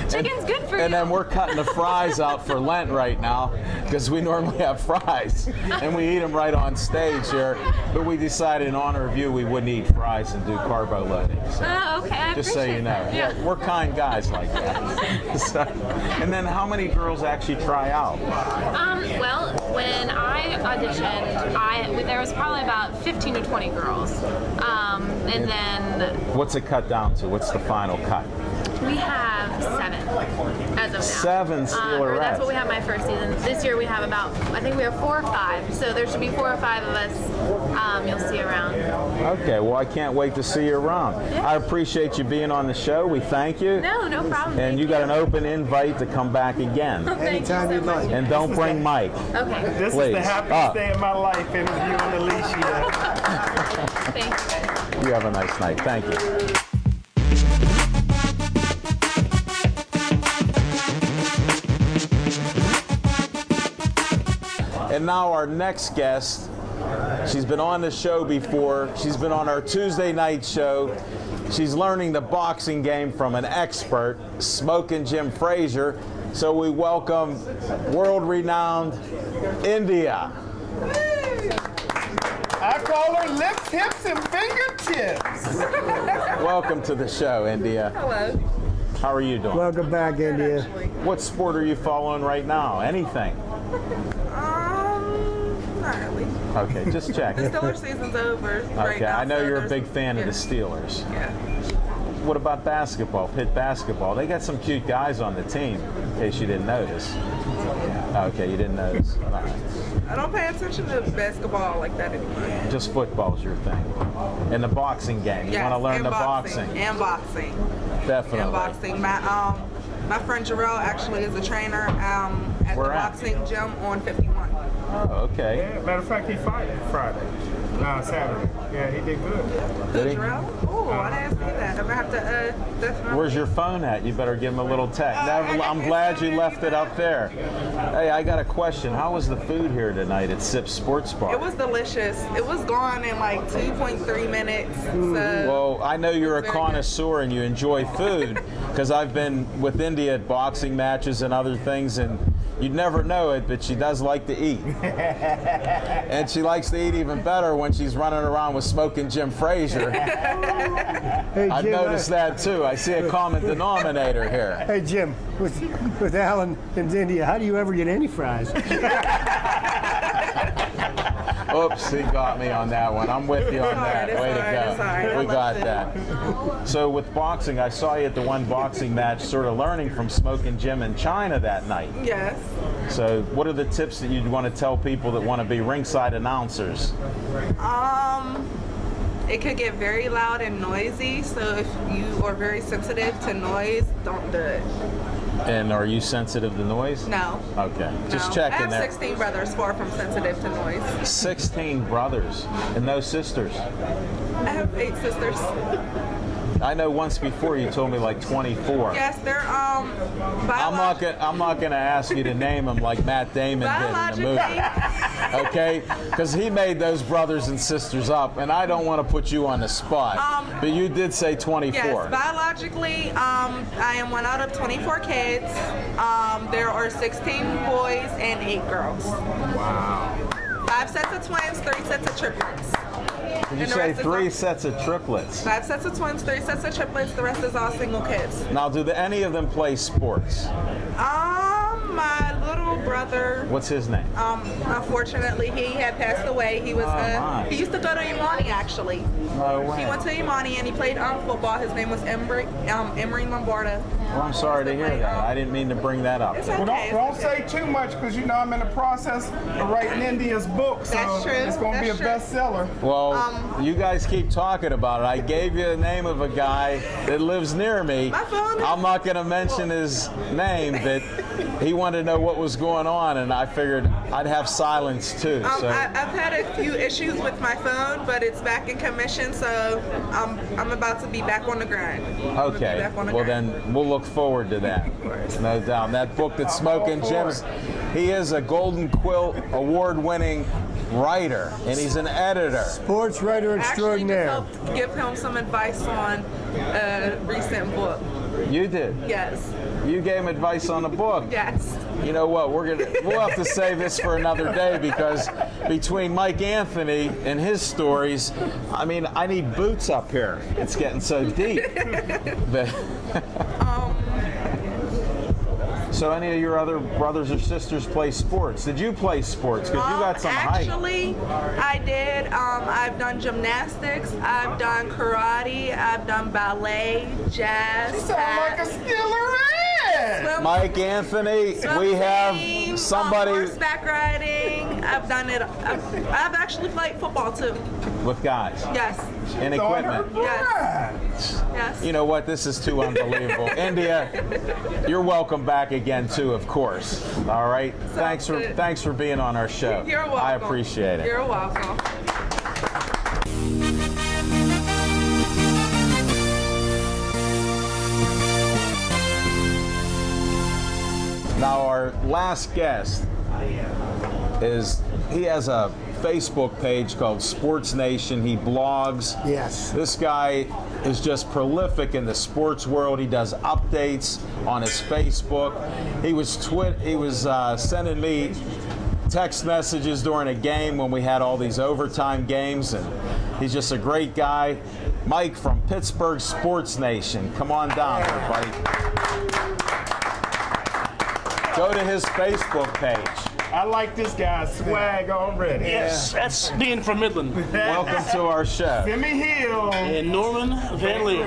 S7: Chicken's good for you.
S1: And then we're cutting the fries out for Lent right now, because we normally have fries and we eat them right on stage here. But we decided in honor of you we wouldn't eat fries and do carbo loading. So
S7: Oh, okay. I
S1: just so you
S7: appreciate
S1: know,
S7: that. Yeah.
S1: we're kind guys like that. So, and then how many girls actually try out?
S7: Well, when I auditioned, there was probably about 15 to 20 girls, and then
S1: What's it cut down to? What's the final cut?
S7: we have 7 as of now.
S1: 7 Steelerettes.
S7: That's what we had my first season. This year we have I think we have 4 or 5. So there should be 4 or 5 of us you'll see around.
S1: Okay, well I can't wait to see you around. I appreciate you being on the show. We thank you.
S7: No problem.
S1: And you got an open invite to come back again.
S7: Thank
S2: Anytime
S7: you
S2: you'd
S7: so much.
S2: like.
S1: And don't bring Mike.
S7: Okay.
S4: This
S1: Please.
S4: is the happiest day of my life interviewing Alicia.
S7: Thank you.
S1: You have a nice night. Thank you. And now our next guest, she's been on the show before. She's been on our Tuesday night show. She's learning the boxing game from an expert, Smoking Jim Frazier. So we welcome world-renowned India.
S3: I call her lips, hips, and fingertips.
S1: Welcome to the show, India.
S7: Hello.
S1: How are you doing?
S2: Welcome back, India.
S1: What sport are you following right now? Anything?
S8: Not really.
S1: Okay, just check.
S8: The Steelers season's over right
S1: Okay,
S8: now.
S1: I know
S8: so
S1: you're a
S8: there's-
S1: big fan of the
S8: yeah.
S1: Steelers.
S8: Yeah.
S1: What about basketball, Pitt basketball? They got some cute guys on the team, in case you didn't notice. Okay, you didn't notice. All right.
S8: I don't pay attention to basketball like that anymore.
S1: Just football's your thing. And the boxing game. You
S8: Yes,
S1: want to learn
S8: and
S1: the boxing.
S8: And boxing.
S1: Definitely.
S8: And boxing. My friend Jarrell actually is a trainer at
S1: Where
S8: the
S1: at?
S8: boxing gym on 51.
S1: Oh, okay.
S4: Yeah, matter of fact, he fought Friday. Saturday. Yeah, he did good.
S1: Did he?
S8: Jarrell? Oh, I didn't see that. I'm gonna have to definitely.
S1: Where's your phone at? You better give him a little text. I'm glad you left it up there. Hey, I got a question. How was the food here tonight at Sip Sports Bar?
S8: It was delicious. It was gone in like 2.3 minutes. So
S1: Well, I know you're a
S8: Very good.
S1: connoisseur and you enjoy food because I've been with India at boxing matches and other things, and you'd never know it, but she does like to eat. And she likes to eat even better when she's running around with Smoking Jim Frazier.
S2: Hey,
S1: I've
S2: Jim,
S1: noticed that too. I see a common denominator here.
S2: Hey, Jim, with Alan in India, how do you ever get any fries?
S1: Oops, he got me on that one. I'm with you on that.
S8: It's
S1: Way
S8: all right,
S1: to
S8: it's all right.
S1: go.
S8: I
S1: We got
S8: left
S1: that. So with boxing, I saw you at the one boxing match sort of learning from Smoking Jim in China that night.
S8: yes.
S1: So what are the tips that you'd want to tell people that want to be ringside announcers?
S8: It could get very loud and noisy, so if you are very sensitive to noise, don't do it.
S1: And are you sensitive to noise?
S8: No.
S1: Okay, just
S8: No.
S1: checking
S8: I have
S1: there.
S8: 16 brothers, far from sensitive to noise.
S1: 16 brothers and no sisters.
S8: I have 8 sisters.
S1: I know once before you told me like 24.
S8: Yes, they're
S1: I'm not gonna ask you to name them like Matt Damon did in the movie. Okay? Because he made those brothers and sisters up, and I don't want to put you on the spot. But you did say 24.
S8: Yes, biologically, I am one out of 24 kids. There are 16 boys and 8 girls.
S1: Wow.
S8: 5 sets of twins, 3 sets of triplets.
S1: Did you
S8: And the
S1: say
S8: rest is
S1: 3
S8: all-
S1: sets of triplets?
S8: 5 sets of twins, 3 sets of triplets. The rest is all single kids.
S1: Now, do any of them play sports?
S8: My little brother.
S1: What's his name?
S8: Unfortunately, he had passed away. He was
S1: my.
S8: he used to go to Imani actually.
S1: No way.
S8: He went to Imani and he played football. His name was Emery Lombardo.
S1: Well, I'm sorry to hear that. I didn't mean to bring that up.
S8: It's
S4: Well,
S8: okay.
S4: don't say too much because you know I'm in the process of writing India's book, so
S8: That's true.
S4: it's going to be a
S8: That's true.
S4: bestseller.
S1: Well, you guys keep talking about it. I gave you the name of a guy that lives near me.
S8: My phone is-
S1: I'm not going to mention his name, but he wanted to know what was going on, and I figured I'd have silence too. So
S8: I've had a few issues with my phone, but it's back in commission, so I'm about to be back on the grind.
S1: okay.
S8: Back on the
S1: Well,
S8: grind.
S1: then we'll look forward to that. No doubt. That book that's Smoking Jim's. He is a Golden Quill award-winning writer, and he's an editor.
S2: Sports writer
S8: I actually just
S2: extraordinaire.
S8: helped give him some advice on a recent book.
S1: You did.
S8: Yes.
S1: You gave him advice on the book.
S8: Yes.
S1: You know what? We'll have to save this for another day because between Mike Anthony and his stories, I mean, I need boots up here. It's getting so deep. But so any of your other brothers or sisters play sports? Did you play sports? Because you got some height.
S8: Actually, I did. I've done gymnastics. I've done karate. I've done ballet, jazz.
S3: You sound like a Steeler head.
S8: swim-
S1: Mike Anthony,
S8: swim
S1: we have
S8: team,
S1: somebody
S8: horseback riding. I've done it. I've actually played football too.
S1: with guys
S8: Yes.
S1: and
S3: On her
S1: equipment.
S8: Yes. Yes.
S1: You know what? This is too unbelievable. India, you're welcome back again too, of course. All right.
S8: good.
S1: Thanks for being on our show.
S8: You're welcome.
S1: I appreciate it.
S8: You're welcome.
S1: Now our last guest he has a Facebook page called Sports Nation. He blogs.
S2: Yes.
S1: This guy is just prolific in the sports world. He does updates on his Facebook. He was sending me text messages during a game when we had all these overtime games, and he's just a great guy. Mike from Pittsburgh Sports Nation. Come on down, everybody. Go to his Facebook page.
S3: I like this guy's swag already.
S9: Yes, that's being from Midland.
S1: Welcome to our show.
S3: Timmy Hill.
S9: And Norman Van Leer.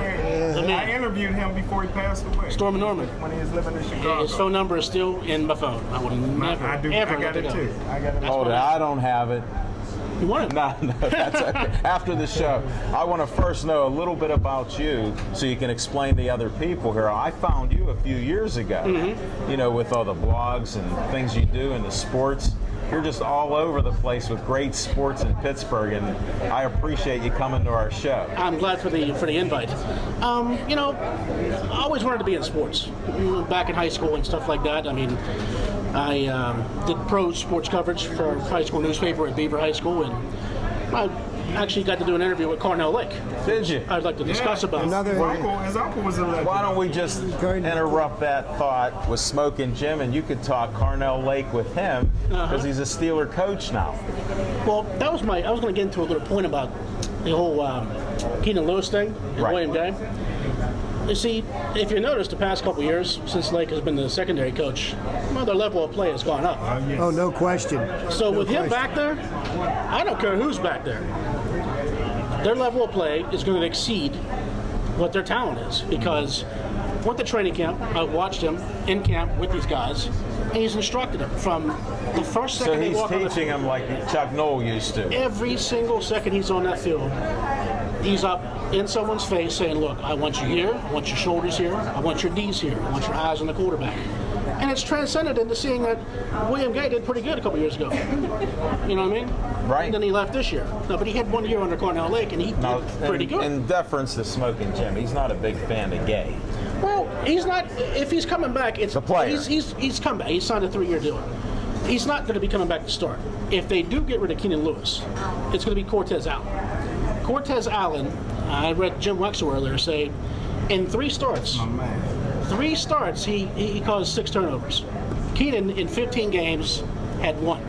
S9: The
S3: I
S9: man.
S3: interviewed him before he passed away.
S9: Stormy Norman.
S3: When he was living in Chicago.
S9: His phone number is still in my phone. I would never,
S3: I do.
S9: ever
S3: I got
S9: let
S3: it
S9: go.
S3: too. I got it.
S1: Hold it. I don't have it.
S9: You want it?
S1: No, that's okay. After the show. I want to first know a little bit about you so you can explain to other people here. I found you a few years ago, you know, with all the blogs and things you do in the sports. You're just all over the place with great sports in Pittsburgh, and I appreciate you coming to our show.
S9: I'm glad for the invite. You know, I always wanted to be in sports. Back in high school and stuff like that. I mean, I did pro sports coverage for a high school newspaper at Beaver High School, and I actually got to do an interview with Cornell Lake.
S1: Did you?
S9: I'd like to discuss about.
S3: His uncle was elected.
S1: Why don't we just interrupt that thought with Smoking Jim, and you could talk Cornell Lake with him because he's a Steeler coach now.
S9: Well, that was I was going to get into a little point about the whole Keenan Lewis thing and
S1: Right.
S9: William Gay. You see, if you notice, the past couple of years since Lake has been the secondary coach, well, their level of play has gone up.
S2: Oh, no question.
S9: So with him back there, I don't care who's back there. Their level of play is going to exceed what their talent is, because I went to training camp, I watched him in camp with these guys, and he's instructed them from the first second
S1: So
S9: they
S1: he's
S9: walk on the
S1: teaching
S9: field.
S1: him like Chuck Noll used to.
S9: Every single second he's on that field, he's up in someone's face saying, look, I want you here, I want your shoulders here, I want your knees here, I want your eyes on the quarterback. And it's transcended into seeing that William Gay did pretty good a couple years ago. You know what I mean?
S1: Right.
S9: And then he left this year. No, but he had 1 year under Cornell Lake, and he did pretty good.
S1: In deference to Smoking Jim, he's not a big fan of Gay.
S9: Well, he's not. If he's coming back, it's
S1: The player.
S9: He's come back. He's signed a 3-year deal. He's not going to be coming back to start. If they do get rid of Keenan Lewis, it's going to be Cortez Allen. Cortez Allen, I read Jim Wexler earlier say, in 3 starts, he caused 6 turnovers. Keenan in 15 games had 1.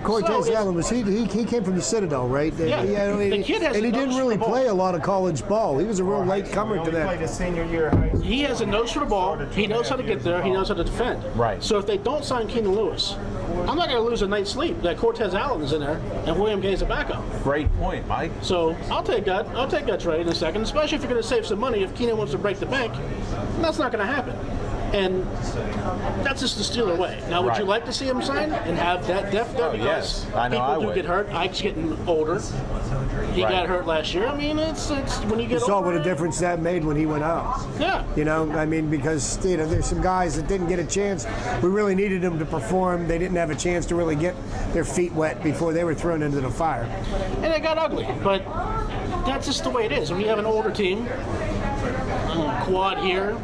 S2: Cortez Allen he came from the Citadel, right?
S9: Yeah. The kid has
S2: and he
S9: a
S2: didn't
S9: nose
S2: really
S9: for the ball.
S2: play a lot of college ball. He was a real late comer to
S3: He
S2: that.
S3: played his senior year of high school.
S9: He has a nose for the ball. He knows how to get there. He knows how to defend.
S1: Right.
S9: So if they don't sign Keenan Lewis, I'm not going to lose a night's sleep that Cortez Allen is in there and William Gay's a backup.
S1: Great point, Mike.
S9: So I'll take that. I'll take that trade in a second, especially if you're going to save some money if Keenan wants to break the bank. That's not going to happen. And that's just the Steeler way. Now, would you
S1: Right.
S9: like to see him sign and have that depth there?
S1: Oh,
S9: Because
S1: yes. I know
S9: people
S1: I
S9: do
S1: would.
S9: get hurt. Ike's getting older. He
S1: Right.
S9: got hurt last year. I mean, it's when you get
S2: You saw
S9: older.
S2: what a difference that made when he went out.
S9: Yeah.
S2: You know, I mean, because, you know, there's some guys that didn't get a chance. We really needed them to perform. They didn't have a chance to really get their feet wet before they were thrown into the fire.
S9: And it got ugly. But that's just the way it is. When you have an older team, quad here,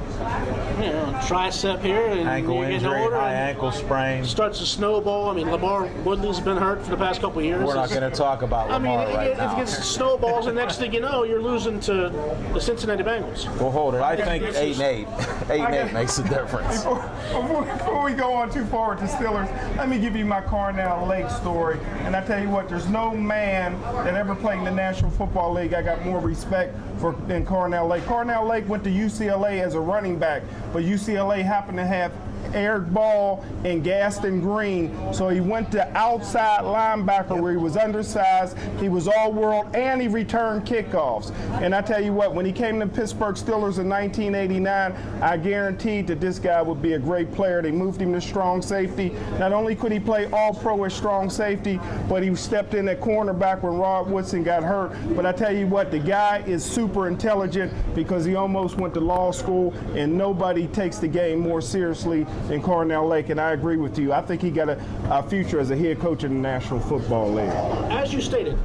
S9: you know, tricep here, and
S1: Ankle
S9: you're getting
S1: injury,
S9: older,
S1: high
S9: and
S1: ankle sprain.
S9: starts to snowball. I mean, Lamar Woodley's been hurt for the past couple of years.
S1: We're not going to talk about
S9: I mean,
S1: Lamar right
S9: if it
S1: now.
S9: gets snowballs, and next thing you know, you're losing to the Cincinnati Bengals.
S1: Well, hold it. I think 8-8. 8-8 makes a difference.
S3: Before we go on too far with the Steelers, let me give you my Cornell Lake story. And I tell you what, there's no man that ever played in the National Football League I got more respect for than Cornell Lake. Cornell Lake went to UCLA as a running back, but UCLA happened to have Eric Ball and Gaston Green, so he went to outside linebacker where he was undersized, he was all-world, and he returned kickoffs. And I tell you what, when he came to Pittsburgh Steelers in 1989, I guaranteed that this guy would be a great player. They moved him to strong safety. Not only could he play all-pro at strong safety, but he stepped in at cornerback when Rod Woodson got hurt. But I tell you what, the guy is super intelligent because he almost went to law school, and nobody takes the game more seriously in Cornell Lake, and I agree with you. I think he got a future as a head coach in the National Football League.
S9: As you stated,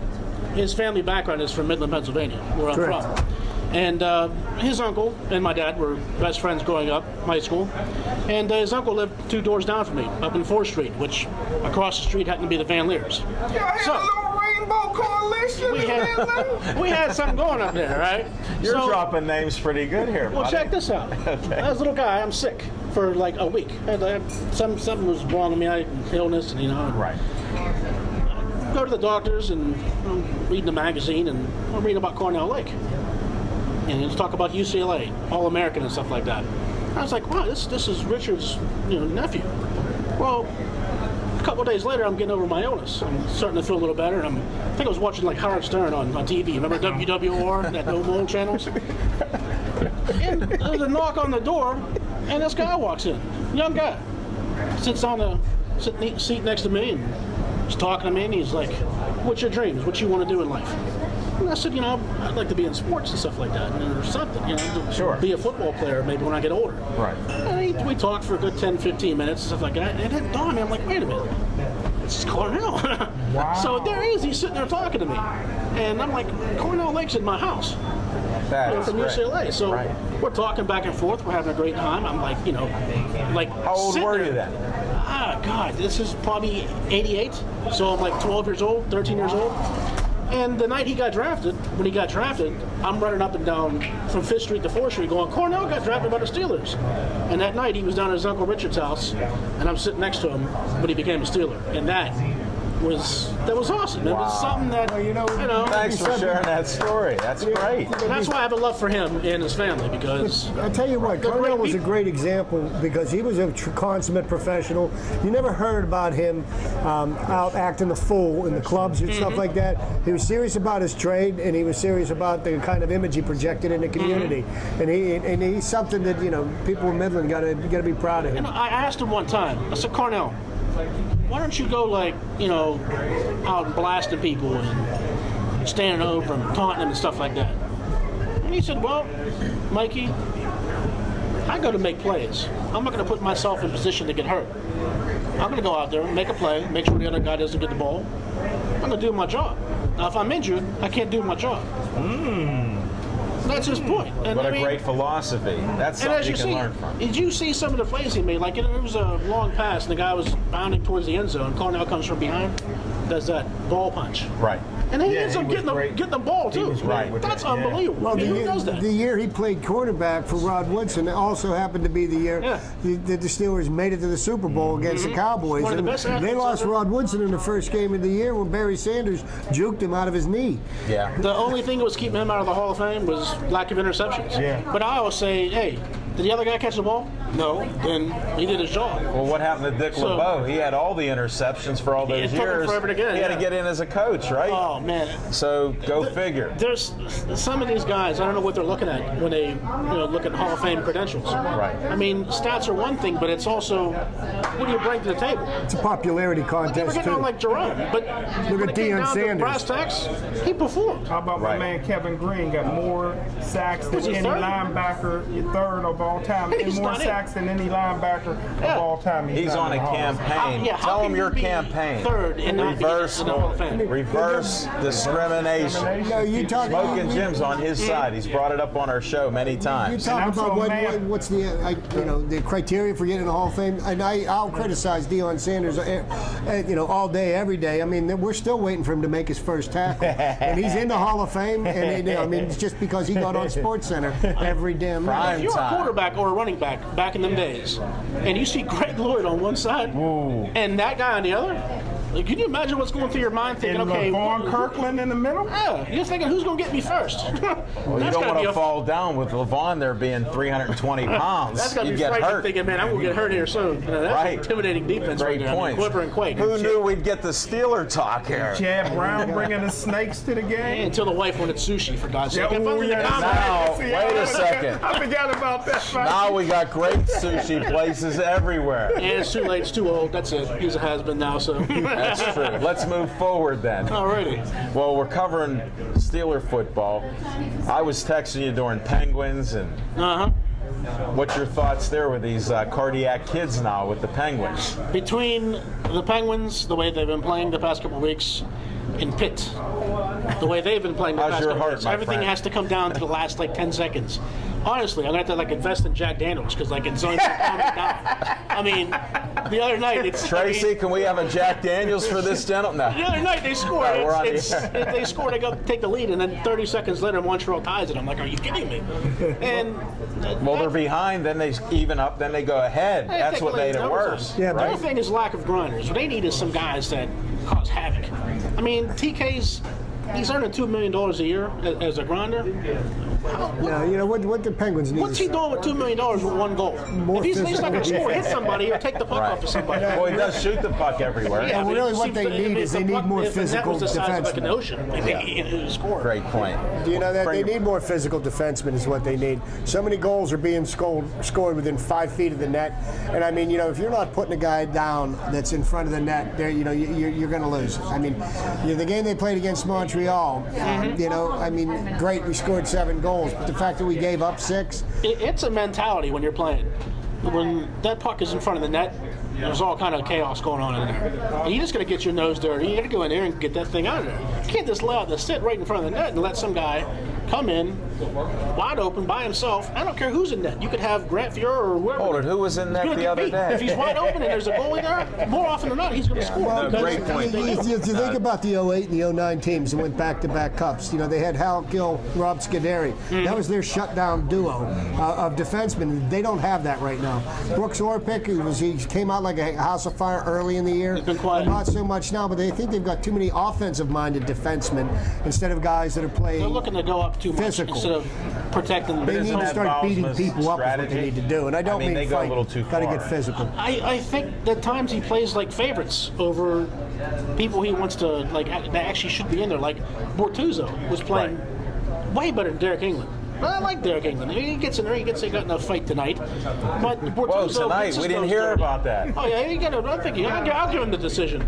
S9: his family background is from Midland, Pennsylvania, where I'm
S2: Correct.
S9: from. And his uncle and my dad were best friends growing up, high school. And his uncle lived 2 doors down from me, up in 4th Street, which across the street happened to be the Van Leers.
S3: Y'all had
S9: So-
S3: a little rainbow coalition.
S9: We had something going up there, right?
S1: You're
S9: So-
S1: dropping names pretty good here,
S9: Well,
S1: buddy.
S9: check this out. As a little guy, I'm sick for like a week. Something was wrong with me. I had illness, and
S1: Right.
S9: go to the doctors and reading the magazine, and I'm reading about Cornell Lake. And let's talk about UCLA, All-American and stuff like that. I was like, wow, this is Richard's nephew. Well, a couple of days later, I'm getting over my illness. I'm starting to feel a little better. And I think I was watching like Howard Stern on TV. Remember WWR, that old channels? And there's a knock on the door, and this guy walks in, young guy, sits on the seat next to me, and he's talking to me, and he's like, "What's your dreams? What you want to do in life?" And I said, I'd like to be in sports and stuff like that, or something,
S1: Sure.
S9: Be a football player maybe when I get older.
S1: Right.
S9: And we talked for a good 10, 15 minutes and stuff like that, and it didn't dawn on me. I'm like, wait a minute, this is Cornell.
S4: Wow.
S9: So there he is, he's sitting there talking to me, and I'm like, Cornell Lake's in my house.
S1: That's
S9: From
S1: great.
S9: UCLA. So
S1: Right.
S9: we're talking back and forth. We're having a great time. I'm like,
S1: How old
S9: sitting
S1: were
S9: there.
S1: you then?
S9: God, this is probably 88. So I'm like 12 years old, 13 years old. And the night when he got drafted, I'm running up and down from 5th Street to 4th Street going, Cornell got drafted by the Steelers. And that night he was down at his Uncle Richard's house, and I'm sitting next to him, but he became a Steeler. And that was awesome. It was something that,
S1: Thanks for sharing that story. That's great.
S9: And that's why I have a love for him and his family, because
S2: I tell you what, Cornell was a great example because he was a consummate professional. You never heard about him out acting the fool in the clubs and stuff like that. He was serious about his trade, and he was serious about the kind of image he projected in the community. And he's something that people in Midland got to be proud of him.
S9: I asked him one time. I said, Cornell, why don't you go out and blasting people and standing over and taunting them and stuff like that? And he said, well, Mikey, I go to make plays. I'm not going to put myself in position to get hurt. I'm going to go out there and make a play, make sure the other guy doesn't get the ball. I'm going to do my job. Now, if I'm injured, I can't do my job. That's his point. And
S1: What a great philosophy. That's something you can learn from.
S9: Did you see some of the plays he made? Like, it was a long pass, and the guy was bounding towards the end zone. Cornell comes from behind, does that ball punch.
S1: Right.
S9: And he ends up getting the ball, too.
S1: Right.
S9: That's unbelievable.
S2: Well,
S9: Who does that?
S2: the year he played quarterback for Rod Woodson, it also happened to be the year that the Steelers made it to the Super Bowl against the Cowboys.
S9: One of the
S2: And
S9: best
S2: they
S9: athletes
S2: lost
S9: ever.
S2: Rod Woodson in the first game of the year when Barry Sanders juked him out of his knee.
S1: Yeah.
S9: The only thing that was keeping him out of the Hall of Fame was lack of interceptions.
S4: Yeah.
S9: But I always say, hey, did the other guy catch the ball? No. Then he did his job.
S1: Well, what happened to Dick
S9: So-
S1: LeBeau? He had all the interceptions for all those
S9: It took him
S1: years.
S9: forever to get it,
S1: He had to
S9: yeah.
S1: get in as a coach, right?
S9: Oh, man.
S1: So go figure.
S9: There's some of these guys, I don't know what they're looking at when they look at Hall of Fame credentials.
S1: Right.
S9: I mean, stats are one thing, but it's also what do you bring to the table?
S2: It's a popularity
S9: We're
S2: contest,
S9: getting on
S2: too.
S9: like Jerome, but
S2: Look
S9: when
S2: at
S9: it came
S2: Deion
S9: down to
S2: Sanders.
S9: brass tacks, he performed.
S4: How about my
S1: Right.
S4: man Kevin Green? Got more sacks than
S9: Was he
S4: any
S9: third?
S4: linebacker, third of all time, and
S9: He's
S4: more
S9: not it.
S4: sacks than any linebacker
S9: Yeah.
S4: of all time.
S1: He's
S4: not
S1: on a
S4: in the Hall of Fame.
S1: campaign.
S9: Yeah, how
S1: Tell
S9: can
S1: him
S9: you
S1: your
S9: be
S1: campaign.
S9: third and not be
S1: Reverse,
S9: in the Hall of Fame?
S1: reverse discrimination.
S2: No, you talk
S1: Smoking Jim's on his side. He's brought it up on our show many
S2: You
S1: times.
S2: talk
S4: I'm
S2: about
S4: so mad.
S2: what's the criteria for getting in the Hall of Fame, and I'll criticize Deion Sanders, all day, every day. I mean, we're still waiting for him to make his first tackle, and he's in the Hall of Fame. And it's just because he got on SportsCenter every damn night.
S1: Prime
S9: If you're a
S1: time.
S9: quarterback or a running back in them days, and you see Greg Lloyd on one side and that guy on the other, like, can you imagine what's going through your mind thinking,
S4: And
S9: okay,
S4: LaVon Kirkland in the middle?
S9: yeah, you're thinking who's going to get me first?
S1: Well, you don't want to fall down with LeVon there being 320 pounds.
S9: That's got to
S1: You
S9: be
S1: get
S9: frightening
S1: hurt.
S9: thinking, man, I'm going to get hurt here soon. That's
S1: Right.
S9: an intimidating defense
S1: Great
S9: right there.
S1: point.
S9: Quiver and quake.
S1: Who knew we'd get the Steeler talk here?
S4: Chad Brown bringing the snakes to the game.
S9: Until the wife wanted sushi, for God's sake.
S4: Yeah,
S9: If I'm in the
S4: yeah.
S9: comments-
S1: Now,
S4: See,
S1: wait a second.
S4: I forgot about that.
S1: Now we got great sushi places everywhere.
S9: And it's too late, it's too old. That's it. He's a has-been now, so.
S1: That's true. Let's move forward then.
S9: Alrighty.
S1: Well, we're covering Steeler football. I was texting you during Penguins, and
S9: Uh-huh.
S1: what's your thoughts there with these cardiac kids now with the Penguins?
S9: Between the Penguins, the way they've been playing the past couple of weeks, and Pitt, the way they've been playing the
S1: How's
S9: past
S1: your
S9: couple of
S1: heart,
S9: weeks,
S1: my
S9: everything
S1: friend?
S9: has to come down to the last 10 seconds. Honestly, I'm going to have to invest in Jack Daniels because it's only calm it down. I mean, the other night it's
S1: Tracy, can we have a Jack Daniels for this gentleman?
S9: The other night they scored.
S1: All right, we're on the
S9: They scored. They go take the lead, and then 30 seconds later, Montreal ties it. I'm like, are you kidding me? And
S1: Well, they're behind, then they even up, then they go ahead. That's what made it worse.
S2: Yeah,
S9: The other thing is lack of grinders. What they need is some guys that cause havoc. I mean, TK's. He's earning $2 million a year as a grinder.
S2: No, you know what the Penguins need.
S9: What's he doing with $2 million with one goal? If he's not going to score, hit somebody or take the puck off of somebody.
S1: Well, he does shoot the puck everywhere.
S9: Yeah,
S2: well, really what they need is they need more physical
S9: defensemen. If the net was the size of like an ocean, he'd score.
S1: Great point.
S2: Do you know that they need more physical defensemen is what they need. So many goals are being scored within 5 feet of the net, and I mean, you know, if you're not putting a guy down that's in front of the net, there, you know, you're going to lose. I mean, you know, the game they played against Montreal, you know, I mean, great, we scored 7 goals, but the fact that we gave up 6.
S9: It's a mentality when you're playing. When that puck is in front of the net, there's all kind of chaos going on in there. And you're just going to get your nose dirty. You got to go in there and get that thing out of there. You can't just allow it to sit right in front of the net and let some guy come in wide open by himself. I don't care who's in net. You could have Grant Fuhrer or whoever.
S1: Hold it, who was in net the other day?
S9: If he's wide open and there's a goalie there, more often than not, he's going to score.
S1: No, great point.
S2: If you think about the 08 and the 09 teams that went back-to-back cups, you know, they had Hal Gill, Rob Scuderi. That was their shutdown duo of defensemen. They don't have that right now. Brooks Orpik, he came out like a house of fire early in the year.
S9: He's been quiet.
S2: Not so much now, but they think they've got too many offensive-minded defensemen instead of guys that are playing.
S9: They're looking to go up too much
S2: physical.
S9: instead of protecting.
S2: They need to start beating people up is what they need to do. And I don't mean
S1: they
S2: fight.
S1: go a little too
S2: Got to
S1: far.
S2: get physical.
S9: I think at times he plays like favorites over people he wants to, like, that actually should be in there. Like Bortuzzo was playing way better than Derek England. I like Derek England. He gets in there. He got in a fight tonight. But Bortuzzo,
S1: Whoa, tonight we didn't hear about that.
S9: Oh yeah, I'll give him the decision.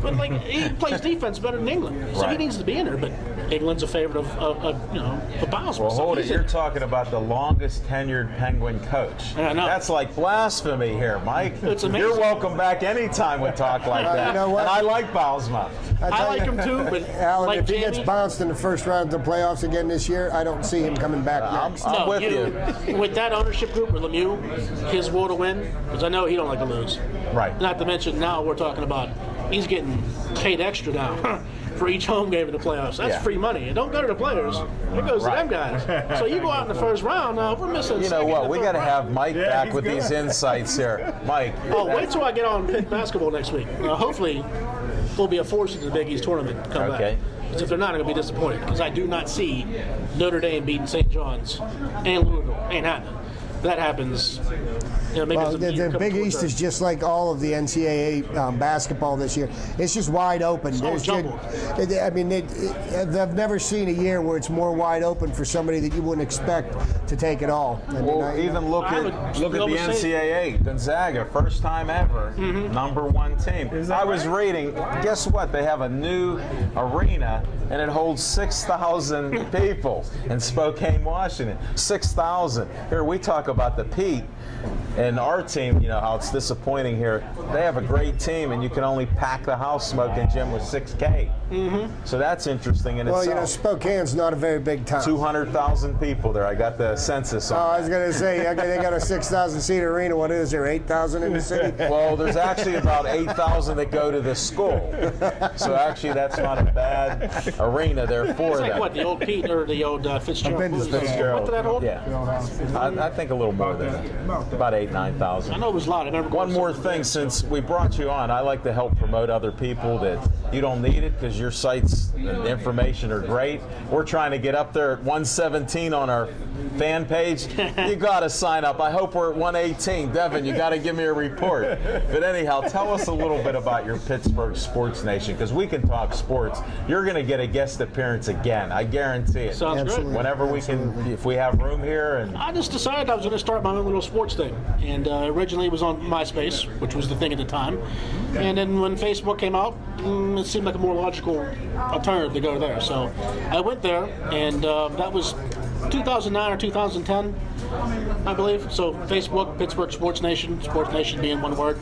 S9: But like he plays defense better than England, so he needs to be in there. But England's a favorite of Bowles.
S1: Well, hold it. You're talking about the longest tenured Penguin coach.
S9: I know.
S1: That's like blasphemy here, Mike.
S9: It's amazing.
S1: You're welcome back anytime we talk like that.
S2: You know what?
S1: And I like Bowlesma.
S9: I like him too, but
S2: Alan,
S9: like
S2: if he
S9: Jamie,
S2: gets bounced in the first round of the playoffs again this year, I don't see him coming back next.
S1: I'm with you.
S9: With that ownership group with Lemieux, his will to win, because I know he don't like to lose.
S1: Right.
S9: Not to mention now we're talking about he's getting paid extra now for each home game in the playoffs. That's free money. It don't go to the players. It goes to them guys. So you go out in the first round, we're missing.
S1: You know what? We got to have Mike back with these insights here. Mike.
S9: Oh, wait till I get on Pitt basketball next week. Hopefully, we'll be a force in the Big East tournament come back. Because if they're not, I'm going to be disappointed. Because I do not see Notre Dame beating St. John's and Louisville. Ain't happening. That happens. Maybe
S2: Well, the Big East is just like all of the NCAA basketball this year. It's just wide open. I mean, they've never seen a year where it's more wide open for somebody that you wouldn't expect to take it all.
S1: Even look at the NCAA. Gonzaga, first time ever, #1 team. I was reading, guess what? They have a new arena, and it holds 6,000 people in Spokane, Washington. 6,000. Here, we talk about the Pete. And our team, you know how it's disappointing here. They have a great team, and you can only pack the house smoking gym with 6K. So that's interesting in itself.
S2: Well, you know, Spokane's not a very big town.
S1: 200,000 people there. I got the census on.
S2: I was going to say, okay, they got a 6,000-seat arena. What is there, 8,000 in the city?
S1: Well, there's actually about 8,000 that go to the school. So actually, that's not a bad arena there for
S9: It's
S1: them.
S9: like what, the old Pete or the old Fitzgerald? What did that hold?
S1: Yeah. I think a little more than that. About 8,000, 9,000.
S9: I know it was a lot. I remember
S1: One more thing, since we brought you on, I like to help promote other people that you don't need it because your sites and information are great. We're trying to get up there at 117 on our fan page. You got to sign up. I hope we're at 118. Devin, you got to give me a report. But anyhow, tell us a little bit about your Pittsburgh Sports Nation, because we can talk sports. You're going to get a guest appearance again. I guarantee it.
S9: Sounds good.
S1: Whenever we can, if we have room here. And
S9: I just decided I was going to start my own little sports thing. And originally it was on MySpace, which was the thing at the time. And then when Facebook came out, it seemed like a more logical alternative to go there. So I went there, and that was 2009 or 2010, I believe. So Facebook, Pittsburgh Sports Nation being one word.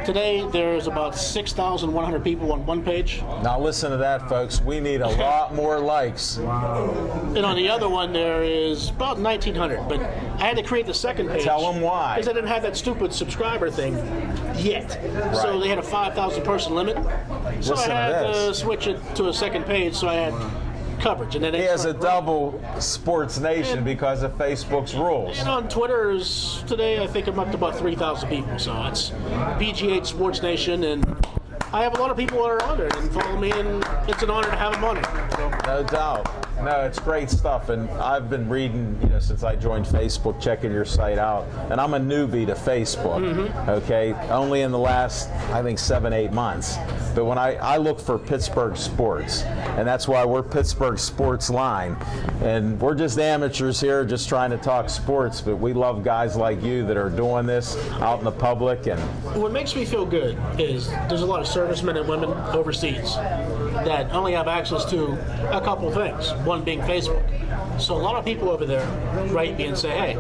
S9: Today there's about 6,100 people on one page.
S1: Now listen to that, folks. We need a lot more likes.
S9: And on the other one there is about 1,900. But I had to create the second page.
S1: Tell them why.
S9: Because I didn't have that stupid subscriber thing yet. Right. So they had a 5,000 person limit. So I had to switch it to a second page, so I had coverage. And then
S1: he has a double Sports Nation because of Facebook's rules.
S9: And on Twitter today, I think I'm up to about 3,000 people. So it's BGH Sports Nation and I have a lot of people that are on there and follow me, and it's an honor to have them on it. So.
S1: No doubt. No, it's great stuff, and I've been reading, since I joined Facebook, checking your site out, and I'm a newbie to Facebook, okay? Only in the last, I think, 7-8 months. But when I look for Pittsburgh sports, and that's why we're Pittsburgh Sportsline, and we're just amateurs here just trying to talk sports, but we love guys like you that are doing this out in the public. And
S9: what makes me feel good is there's a lot of servicemen and women overseas that only have access to a couple things, one being Facebook. So a lot of people over there write me and say, hey,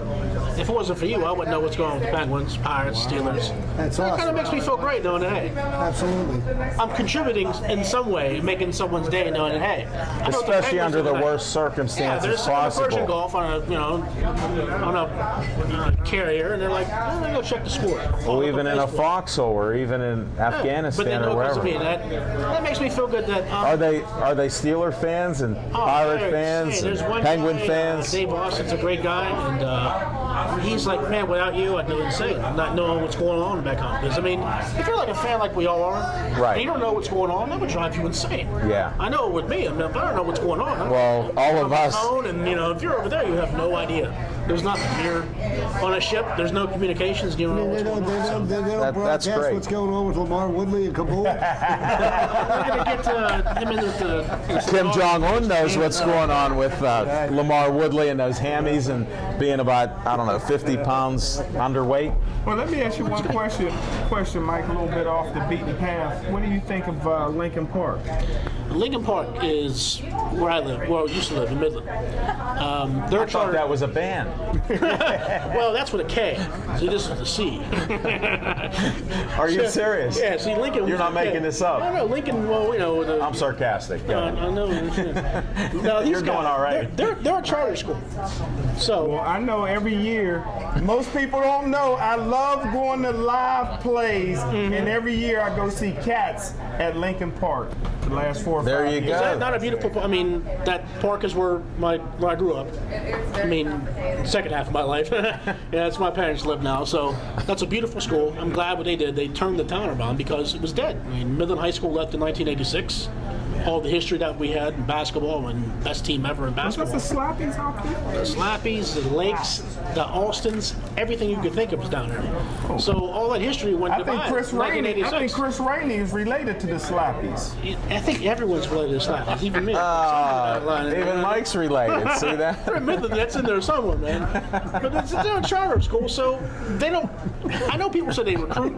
S9: if it wasn't for you, I wouldn't know what's going on with the Penguins, Pirates, Steelers.
S2: That's
S9: That
S2: awesome.
S9: kind of makes me feel great knowing that, hey,
S2: Absolutely.
S9: I'm contributing in some way, making someone's day knowing that, hey, I know what the
S1: especially
S9: Penguins
S1: under the
S9: are
S1: worst
S9: Yeah,
S1: circumstances
S9: they're sitting in Persian
S1: possible.
S9: Gulf on a carrier, and they're like, I'm going to go check the score.
S1: Or even in a foxhole, or even in
S9: But
S1: Afghanistan,
S9: they
S1: or
S9: know because
S1: wherever.
S9: of me. That makes me feel good that
S1: Are they Steeler fans and Pirate fans and
S9: there's one
S1: Penguin
S9: guy,
S1: fans?
S9: Dave Austin's a great guy, and he's like, man, without you, I'd go insane. I'm not knowing what's going on back home. Because, I mean, if you're like a fan like we all are,
S1: Right.
S9: and you don't know what's going on, that would drive you insane.
S1: Yeah.
S9: I know it would me. I mean, if I don't know what's going on,
S1: Well, all of us.
S9: And, if you're over there, you have no idea. There's nothing. You're on a ship, there's no communications, you don't know what's going on.
S2: They don't
S1: That's
S2: broadcast
S1: great.
S2: what's going on with Lamar Woodley and Kabul.
S9: We're going to get him in the
S1: Kim Jong-un knows what's going on with Lamar Woodley and those hammies and being about, 50 pounds underweight.
S4: Well, let me ask you one question, Mike, a little bit off the beaten path. What do you think of Lincoln Park?
S9: Lincoln Park is where I live, where I used to live in Midland. They're
S1: I thought that was a band.
S9: well, that's with a K. See, this is the C.
S1: Are you serious?
S9: Yeah, see, Lincoln.
S1: You're not making this up.
S9: No, Lincoln, well,
S1: I'm sarcastic. Go ahead.
S9: I know. No,
S1: You're doing all right.
S9: They're a charter school. So,
S4: Well, I know every year, most people don't know, I love going to live plays, and every year I go see Cats at Lincoln Park the last 4 or 5
S1: There you
S4: years.
S1: go.
S9: is that not a beautiful? I mean, that park is where I grew up. I mean, second half of my life. Yeah, that's where my parents live now. So that's a beautiful school. I'm glad what they did. They turned the town around because it was dead. I mean, Midland High School left in 1986. All the history that we had in basketball and best team ever in
S4: Was that
S9: basketball.
S4: the Slappies out there?
S9: The Slappies, the Lakes, the Austins, everything you could think of was down there. So all that history went
S4: I
S9: goodbye.
S4: think Chris Rainey. I think
S9: 1986.
S4: Chris Rainey is related to the Slappies.
S9: I think everyone's related to Slappies, even me.
S1: Even Mike's related. See that?
S9: They're in Midland, that's in there somewhere, man. But they're a charter school, so they don't. I know people say they recruit,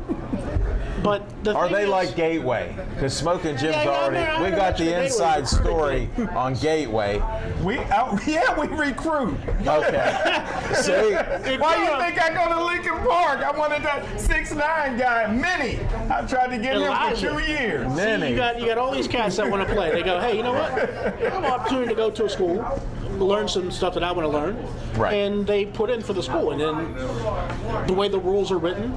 S9: but the
S1: Are
S9: thing
S1: they
S9: is,
S1: like Gateway? Because Smoking Jim's
S9: Yeah,
S1: already.
S9: I
S1: We
S9: heard
S1: got the
S9: Gateway
S1: inside
S9: recruited
S1: story on Gateway.
S4: We recruit.
S1: Okay. See?
S4: Why you think I go to Lincoln Park? I wanted that 6'9" guy, Minnie. I tried to get him
S9: Elijah.
S4: for 2 years.
S9: See,
S1: Minnie.
S9: you got all these cats that want to play. They go, hey, you know what? I have an opportunity to go to a school, learn some stuff that I want to learn,
S1: Right.
S9: and they put in for the school. And then the way the rules are written,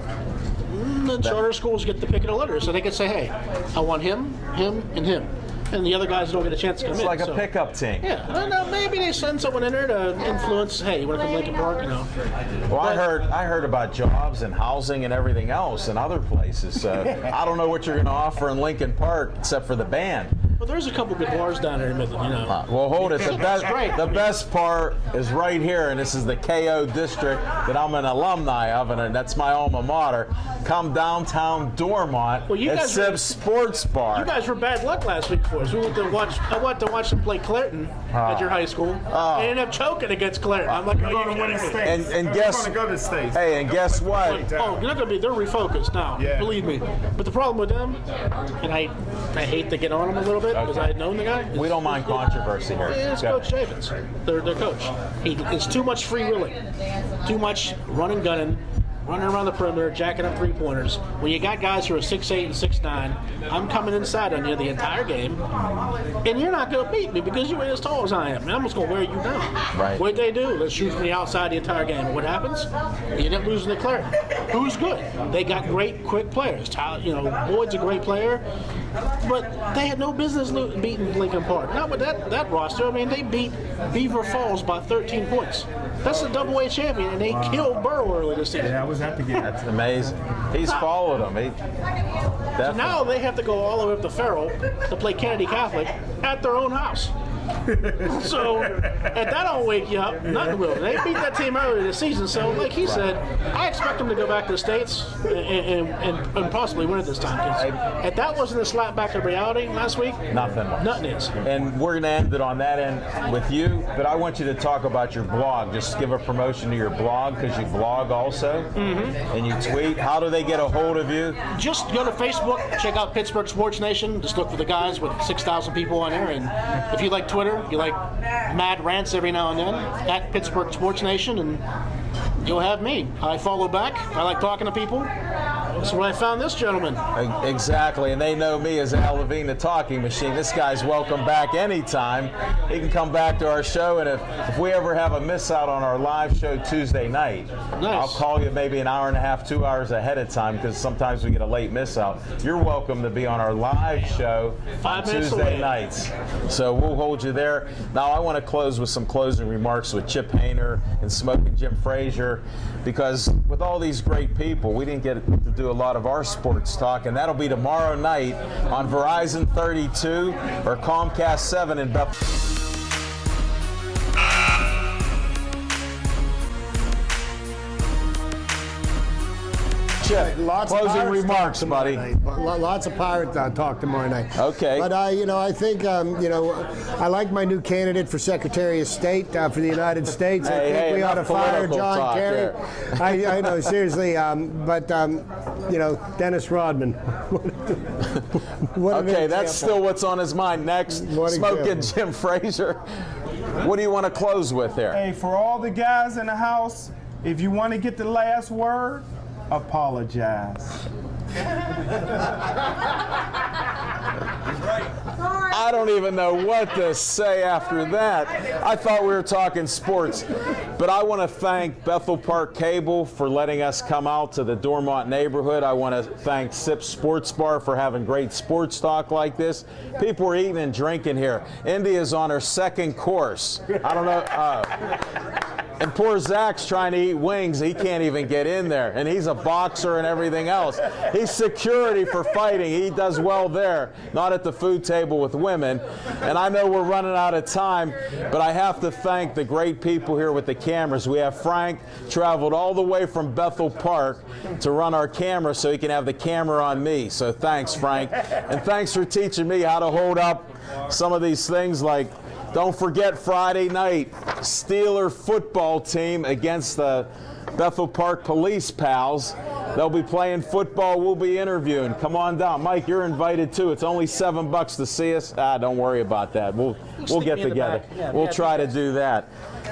S9: the charter schools get the pick of the litter, so they can say, hey, I want him, and him. And the other guys don't get a chance to come
S1: It's
S9: in.
S1: like a
S9: so.
S1: pickup team.
S9: Yeah, I don't know, maybe they send someone in there to influence, hey, you want to come to Lincoln Park,
S1: Well, I heard about jobs and housing and everything else in other places. So I don't know what you're going to offer in Lincoln Park except for the band.
S9: Well, there's a couple good bars down there in Midland,
S1: Well, hold it.
S9: great.
S1: The best part is right here, and this is the KO district that I'm an alumni of, and that's my alma mater. Come downtown Dormont
S9: Well, you
S1: at
S9: guys
S1: Sib's Sports Bar.
S9: You guys were bad luck last week for us. I went to watch them play Clareton at your high school. They ended up choking against Clareton. I'm like,
S4: We're going to win the States.
S1: And
S4: We're
S1: guess-
S4: going to go to the States.
S1: Hey, and guess what?
S9: Oh, they're refocused now.
S4: Yeah.
S9: Believe me. But the problem with them, and I hate to get on them a little bit because I had known the guy.
S1: We don't mind controversy here.
S9: It's
S1: Go.
S9: Coach Javins, their coach. It's too much free willing, too much running, gunning, running around the perimeter, jacking up three-pointers. When you got guys who are 6'8" and 6'9", I'm coming inside on you the entire game, and you're not going to beat me because you ain't as tall as I am. And I'm just going to wear you down.
S1: Right.
S9: What they do? Let's shoot from the outside the entire game. What happens? You end up losing to Clareton. Who's good? They got great, quick players. Boyd's a great player, but they had no business beating Lincoln Park. Not with that roster. I mean, they beat Beaver Falls by 13 points. That's a double-A champion, and they killed Burrow early this season.
S4: Yeah, I was at the game.
S1: That's amazing. He's followed him.
S9: So now they have to go all the way up to Farrell to play Kennedy Catholic at their own house. So if that don't wake you up, nothing will. They beat that team earlier this season, so like he said, I expect them to go back to the States and possibly win it this time. 'Cause if that wasn't a slap back to reality last week, nothing is.
S1: And we're going to end it on that end with you, but I want you to talk about your blog. Just give a promotion to your blog, because you blog also, and you tweet. How do they get a hold of you?
S9: Just go to Facebook, check out Pittsburgh Sports Nation. Just look for the guys with 6,000 people on there, and if you like Twitter, you like mad rants every now and then, at Pittsburgh Sports Nation, and you'll have me. I follow back. I like talking to people. That's where I found this gentleman.
S1: Exactly, and they know me as Al Levine, the talking machine. This guy's welcome back anytime. He can come back to our show, and if we ever have a miss out on our live show Tuesday night, I'll call you maybe an hour and a half, 2 hours ahead of time, because sometimes we get a late miss out. You're welcome to be on our live show on Tuesday nights. So we'll hold you there. Now I want to close with some closing remarks with Chip Hayner and Smoking Jim Frazier, because with all these great people, we didn't get to do a lot of our sports talk, and that'll be tomorrow night on Verizon 32 or Comcast 7 in Bethel. Closing remarks, buddy.
S2: Lots of pirate talk tomorrow night.
S1: Okay.
S2: But I think, I like my new candidate for Secretary of State for the United States. I think we ought to fire John Kerry. I know, seriously. But Dennis Rodman.
S1: Okay, that's still what's on his mind. Next, Smoking Jim Frazier. What do you want to close with here?
S4: Hey, for all the guys in the house, if you want to get the last word, apologize.
S1: I don't even know what to say after that. I thought we were talking sports, but I want to thank Bethel Park Cable for letting us come out to the Dormont neighborhood. I want to thank Sip Sports Bar for having great sports talk like this. People are eating and drinking here. India's on her second course. I don't know. And poor Zach's trying to eat wings. He can't even get in there. And he's a boxer and everything else. He's security for fighting. He does well there, not at the food table with women. And I know we're running out of time, but I have to thank the great people here with the cameras. We have Frank traveled all the way from Bethel Park to run our camera so he can have the camera on me. So thanks, Frank. And thanks for teaching me how to hold up some of these things, like, don't forget Friday night, Steeler football team against the Bethel Park Police Pals. They'll be playing football. We'll be interviewing. Come on down. Mike, you're invited too. It's only $7 to see us. Don't worry about that. We'll get together.
S9: Yeah,
S1: we'll try to do that.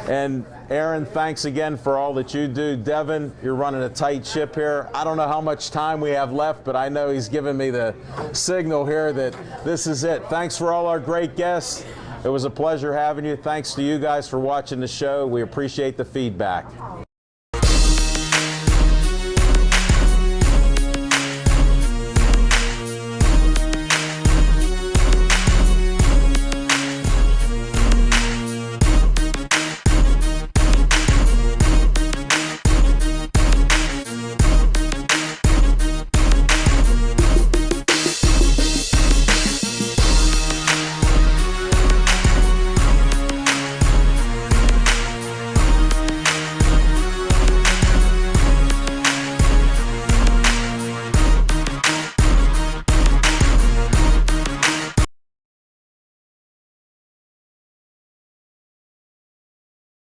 S1: And Aaron, thanks again for all that you do. Devin, you're running a tight ship here. I don't know how much time we have left, but I know he's giving me the signal here that this is it. Thanks for all our great guests. It was a pleasure having you. Thanks to you guys for watching the show. We appreciate the feedback.